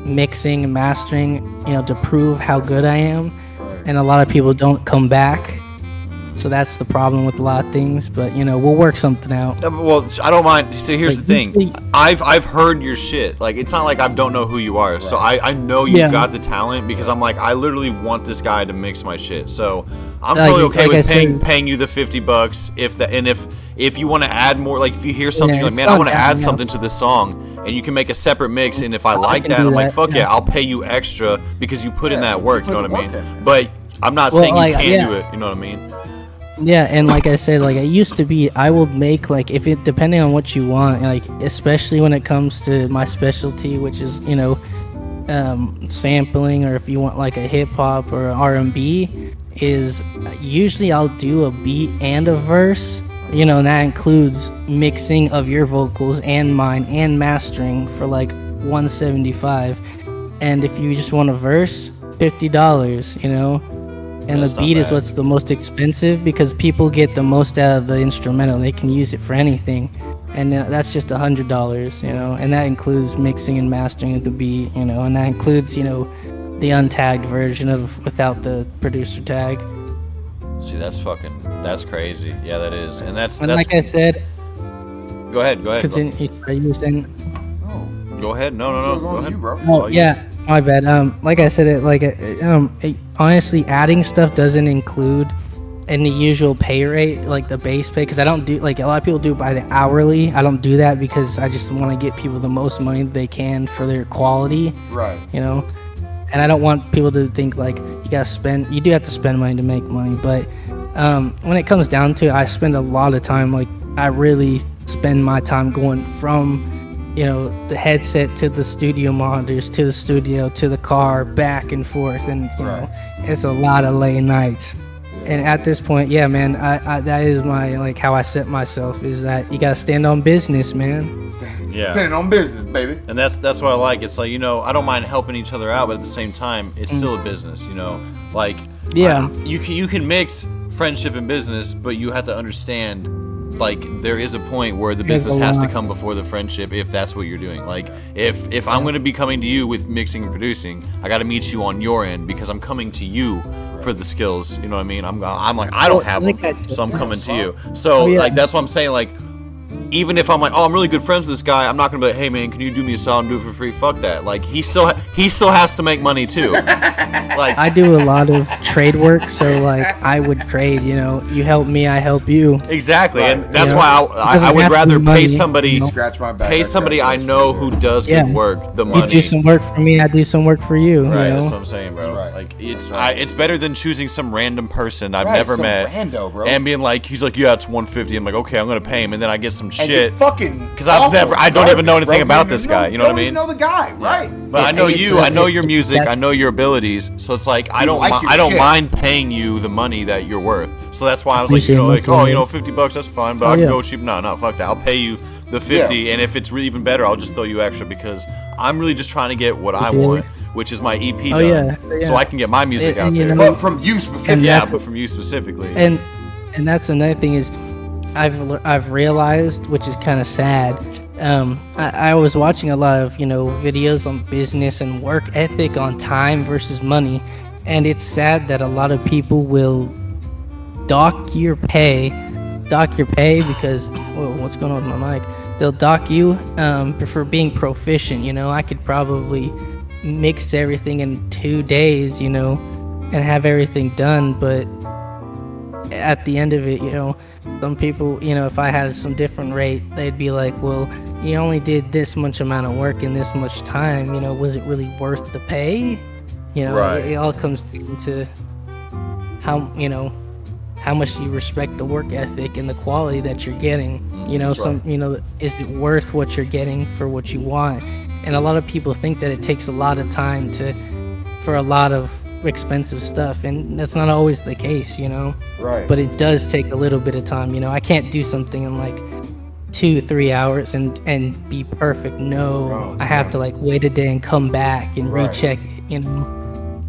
mixing and mastering, to prove how good I am, and a lot of people don't come back. So that's the problem with a lot of things, but we'll work something out. No, well, I don't mind. See, here's Like, the thing. usually- I've heard your shit. Like, it's not like I don't know who you are. So I know you Yeah. got the talent because I'm like, I literally want this guy to mix my shit. So I'm Like- totally okay like I with said- paying you the $50 if you want to add more. Like, if you hear something, Yeah, you're like, it's man, I not want to bad, add something to this song, and you can make a separate mix. And if I like can that, do I'm like, that, fuck yeah, yeah. I'll pay you extra because you put in that work. You know put what I the mean? work in, man. But I'm not Well, saying you like, can't yeah. do it. You know what I mean? Yeah, and like I said, like, it used to be, I will make, like, depending on what you want, like, especially when it comes to my specialty, which is, sampling, or if you want like a hip hop or R&B, is usually I'll do a beat and a verse, and that includes mixing of your vocals and mine and mastering for like $175. And if you just want a verse, $50, and That's the not beat is bad. what's the most expensive because people get the most out of the instrumental. They can use it for anything, and that's just $100, and that includes mixing and mastering of the beat, and that includes the untagged version of without the producer tag. See, that's crazy. Yeah, that is. And that's Like I said, Go ahead. continue. You were saying? Go ahead. No. So Go ahead. you, bro. Oh yeah, my bad. Like I said, honestly, adding stuff doesn't include in the usual pay rate, like the base pay, because I don't do, like a lot of people do by the hourly. I don't do that because I just want to get people the most money they can for their quality, Right. and I don't want people to think like you do have to spend money to make money, but when it comes down to it, I spend a lot of time, like I really spend my time going from the headset to the studio monitors to the studio to the car, back and forth, and it's a lot of late nights. And at this point, yeah, man, I that is my, like, how I set myself, is that you gotta stand on business, man. Yeah. Standing on business, baby. And that's what I like. It's like, I don't mind helping each other out, but at the same time, it's still a business, Like, Yeah. you can mix friendship and business, but you have to understand, like, there is a point where the There's business a has to lot. come before the friendship if that's what you're doing. Like, if I'm going to be coming to you with mixing and producing, I got to meet you on your end because I'm coming to you for the skills. You know what I mean? I'm like, I don't have like them, I said, so I'm coming to you. So, Oh, yeah. like, that's what I'm saying. Like, even if I'm like, oh, I'm really good friends with this guy, I'm not gonna be like, hey man, can you do me a solid and do it for free? Fuck that. Like he still has to make money too. Like I do a lot of trade work, so like I would trade. You know, you help me, I help you. exactly, Right. and that's You know, why it I doesn't would have to rather be pay money, somebody you know? Scratch my back. pay somebody I know who does Yeah. good work the You money. do some work for me, I do some work for you. Right, You that's know, what I'm saying, bro. That's right. Like it's That's right. it's better than choosing some random person I've Right, never some met rando, bro. and being like, he's like, yeah, it's 150. I'm like, okay, I'm gonna pay him, and then I get some And shit. you're fucking Because I don't even know anything about this guy. You know what I Don't even mean? know the guy, right? But I know It's you. a- I know your it- music. I that's- know your abilities. So it's like I don't. like your I don't shit. mind paying you the money that you're worth. So that's why I was like, Appreciate it, oh, man. $50, that's fine. But Oh, I can yeah. go cheap. No, fuck that. I'll pay you the 50, and if it's really even better, I'll just throw you extra because I'm really just trying to get what I Yeah. want, which is my EP Oh, done, yeah. so I can get my music And out you there. know- But from you And specifically. Yeah, that's- but from you specifically. and that's another thing is I've realized, which is kind of sad. I was watching a lot of videos on business and work ethic on time versus money, and it's sad that a lot of people will dock your pay because whoa, what's going on with my mic? They'll dock you for being proficient. I could probably mix everything in 2 days, and have everything done, but at the end of it, some people, if I had some different rate, they'd be like, well, you only did this much amount of work in this much time, was it really worth the pay? Right. It all comes into how much you respect the work ethic and the quality that you're getting. Is it worth what you're getting for what you want? And a lot of people think that it takes a lot of time for a lot of expensive stuff, and that's not always the case, Right. but it does take a little bit of time. I can't do something in like 2-3 hours and be perfect. No, I have to like wait a day and come back and Right. recheck it.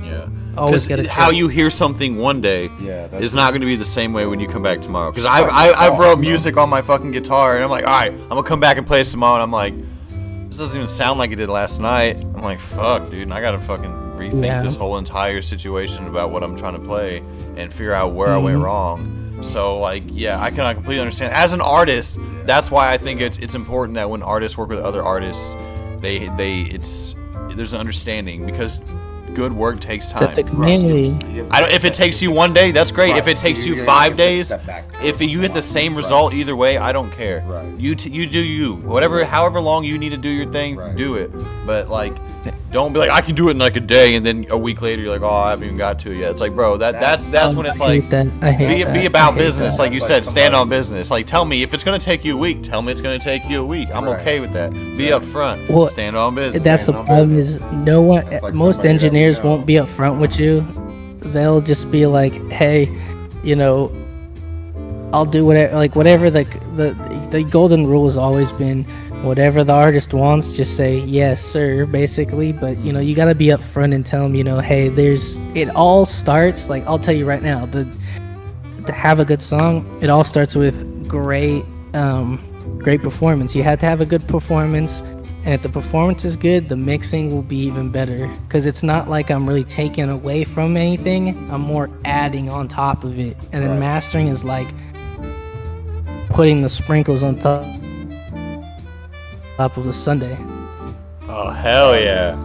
Yeah. Always Because gotta how check. you hear something one day Yeah, that's is not going to be the same way when you come back tomorrow. Because Fucking I songs, wrote bro. music on my fucking guitar, and I'm like, all right, I'm going to come back and play this tomorrow. And I'm like, this doesn't even sound like it did last night. I'm like, fuck, dude. And I got to fucking rethink Yeah. this whole entire situation about what I'm trying to play and figure out where I went wrong. So, like, yeah, I cannot completely understand. As an artist, that's why I think it's important that when artists work with other artists, there's an understanding, because good work takes time. It's a community. If it takes you 1 day, that's great. Right. If it takes you You 5 gotta take a days, step back. if you get the same result either way, I don't care. Right. You do you. However long you need to do your thing, Right. do it. But like, don't be like, I can do it in like a day, and then a week later you're like, oh, I haven't even got to it yet. It's like, bro, that's when it's I hate like, that. I hate that. be I about hate business, that. like you Like said, stand somebody- on business. Like, tell me if it's gonna take you a week. Tell me it's gonna take you a week. I'm Right. okay with that. Be upfront. Well, Stand on business. That's the Stand on problem business. is no one, That's like most somebody that we engineers know. won't be upfront with you. They'll just be like, hey, I'll do whatever the golden rule has always been, whatever the artist wants, just say yes sir, basically. But you got to be upfront and tell them, hey, it all starts, like, I'll tell you right now, to have a good song, it all starts with great performance. You have to have a good performance, and if the performance is good, the mixing will be even better, because it's not like I'm really taking away from anything, I'm more adding on top of it. And then Right. mastering is like putting the sprinkles on top of the sundae. Oh, hell yeah.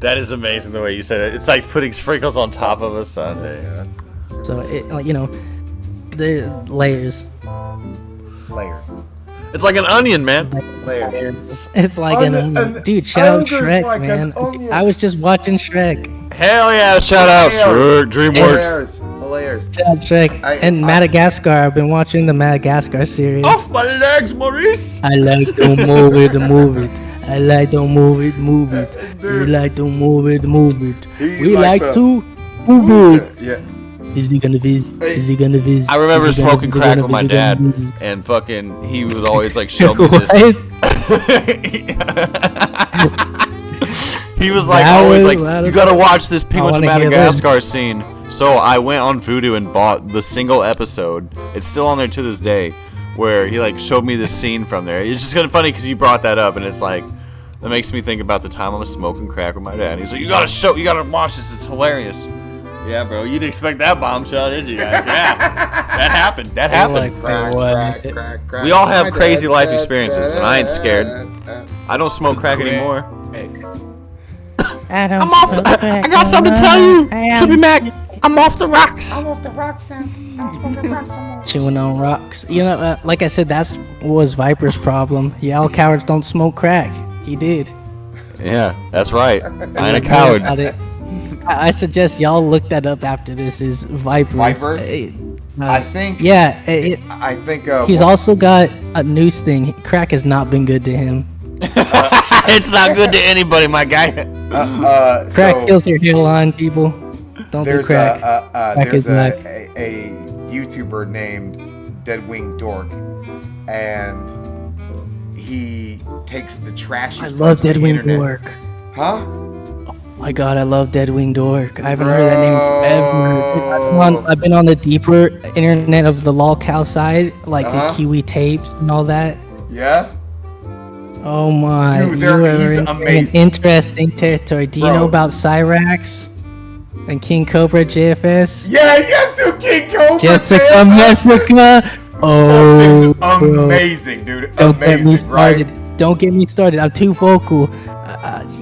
That is amazing the way you said it. It's like putting sprinkles on top of a sundae. So there layers. Layers. It's like an onion, man. Layers. It's like dude, shout out Shrek, man. I was just watching Shrek. Hell yeah, shout out Shrek, DreamWorks. Layers. Shout out Shrek. And Madagascar. I've been watching the Madagascar series. Off my legs, Maurice. I like to move it. I like to move it. You like to move it. We like to move it. Yeah. Is gonna viz? Is he gonna viz? I remember Is he gonna- smoking is he crack gonna with my viz? Is he dad, gonna viz? and fucking he would always like show me What? this. He was like That always was like, loud you as gotta fuck. watch this Penguins of wanna hear Madagascar scene. So I went on Voodoo and bought the single episode. It's still on there to this day, where he like showed me this scene from there. It's just kind of funny because you brought that up, and it's like, that makes me think about the time I was smoking crack with my dad. He's like, you gotta watch this. It's hilarious. Yeah, bro. You didn't expect that bombshell, did you guys? Yeah. That happened. That happened. Crack, What? crack, crack, crack. We all have crazy life experiences, and I ain't scared. I don't smoke crack anymore. I'm off. I got something to tell you, Trippymac. I'm off the rocks. Chewing on rocks. You know, like I said, that's was Viper's problem. Yeah, all cowards don't smoke crack. He did. Yeah, that's right. I ain't a coward. I suggest y'all look that up after this. Is Viper? Viper? I think. Yeah. I think. He's also got a news thing. Crack has not been good to him. It's not good to anybody, my guy. Crack kills your hairline, people. Don't do crack. There's a YouTuber named Deadwing Dork, and he takes the trashiest. I love parts of the Deadwing internet. Dork. Huh? Oh my god, I love Deadwing Dork. I haven't heard that name forever. I've been on the deeper internet of the lolcow side, like the Kiwi tapes and all that. Yeah. Oh my, Dude, you are he's in amazing. interesting territory. Do you know about Cyrax and King Cobra JFS? Yeah, yes, dude, King Cobra. Jessica Messica. Oh, bro. Amazing, dude. Don't get me Amazing, started. right? Don't get me started. I'm too vocal.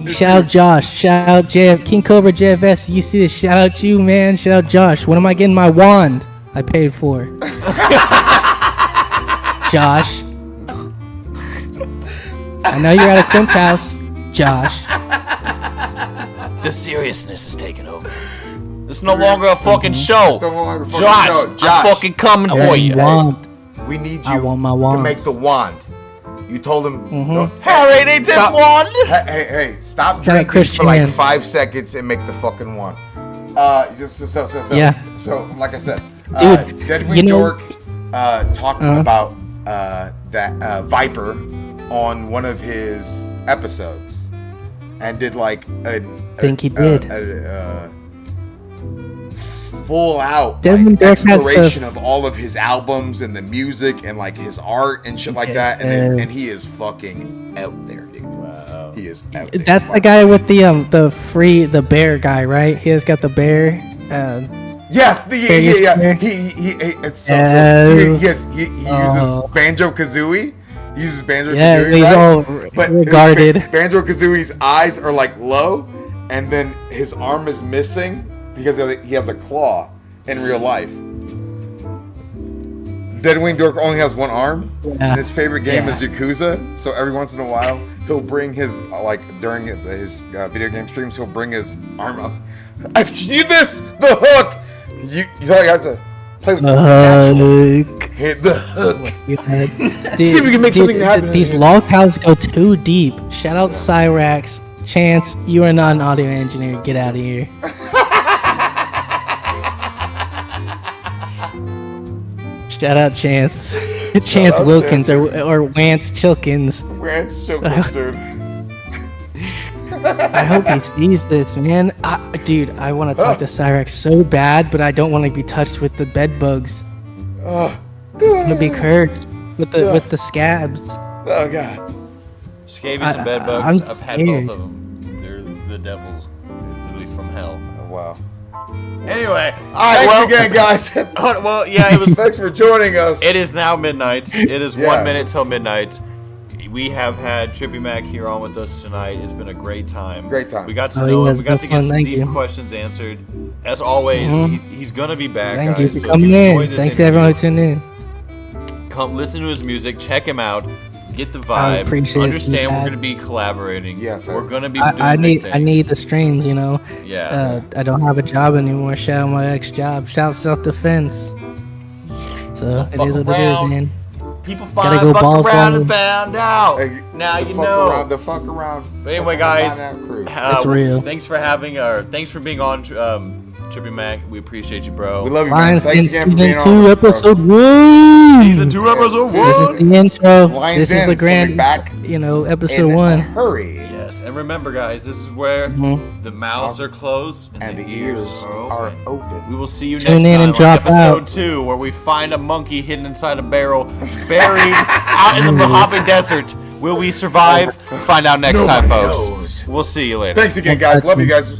Shout out Josh. Shout out King Cobra JFS. You see this? Shout out you, man. Shout out Josh. When am I getting my wand I paid for? Josh. I know you're at a Clint's house, Josh. The seriousness is taking over. It's no longer a fucking show. no longer a fucking Josh, show. I'm Josh. fucking coming for you. Wand. We need I you want my to wand. make the wand. You told him. No, Harry, they did stop. wand. Hey, stop Kinda drinking Christian for like man. 5 seconds and make the fucking wand. Yeah. So, like I said, Dude, Deadwing you know- Dork talked about that Viper on one of his episodes, and did like Think he did. full out Deadwing like, Dork has exploration the- of all of his albums and the music and like his art and shit like that, and Yes. he is fucking out there, dude. Wow. He is out there. That's the guy with the bear guy, right? He has got the bear. Yes, Famous yeah. player? He it's so Yes. he uses Banjo Kazooie. He uses Banjo Yeah, Kazooie. he's right? all regarded. Banjo Kazooie's eyes are like low, and then his arm is missing because he has a claw in real life. Deadwing Dork only has one arm, and his favorite game is Yakuza. So every once in a while, he'll bring his during his video game streams, he'll bring his arm up. I've seen this the hook. You have to play with the hook. Hit the hook. Dude, See if we can make something happen. These lolcows go too deep. Shout out Cyrax. Chance, you are not an audio engineer. Get out of here. Shout out Chance. Chance out Wilkins or Wance Chilkins. Wance Chilkins, dude. I hope he sees this, man. Dude, I want to talk to Cyrax so bad, but I don't want to be touched with the bed bugs. I'm gonna be cursed with the scabs. Oh god. Just gave you some bed bugs. I've had scared. both of them. They're the devils. They're literally from hell. Oh, wow. Anyway, Thanks again, guys. Well, yeah, it was. Thanks for joining us. It is now midnight. It is Yes. 1 minute till midnight. We have had Trippymac here on with us tonight. It's been a great time. Great time. We got to Oh, know yeah, him. it's We got to been get fun. some Thank deep you. questions answered. As always, he's gonna be back, Thank guys. you for So if coming you enjoyed in. this Thanks to everyone who interview, tuned in. Come listen to his music. Check him out. Get the I vibe. appreciate Understand we're that. gonna be collaborating. Yes, sir. We're gonna be doing I big need things. the streams, you know. Yeah. I don't have a job anymore. Shout out my ex job. Shout out self defense. So it is what it is, around. man. People Gotta find go fuck balls around long. and found out. Hey, Now the you fuck know. Around, the fuck around. But anyway, fuck around guys, that crew. That's real. Thanks for being on Trippymac. We appreciate you, bro. We love you, man. Lions Den Thanks again for being season on. 2 with us, bro. episode 1. Season 2, episode This is 1. the intro. Lions This is Den the is coming grand, back episode in 1. a hurry. Yes, and remember, guys, this is where the mouths are closed And the the ears are open. open. We will see you Tune next in time and on drop episode out. 2, where we find a monkey hidden inside a barrel, buried out in the Mojave Desert. Will we survive? Find out next time, Nobody folks. knows. We'll see you later. Thanks again, guys. Love you guys.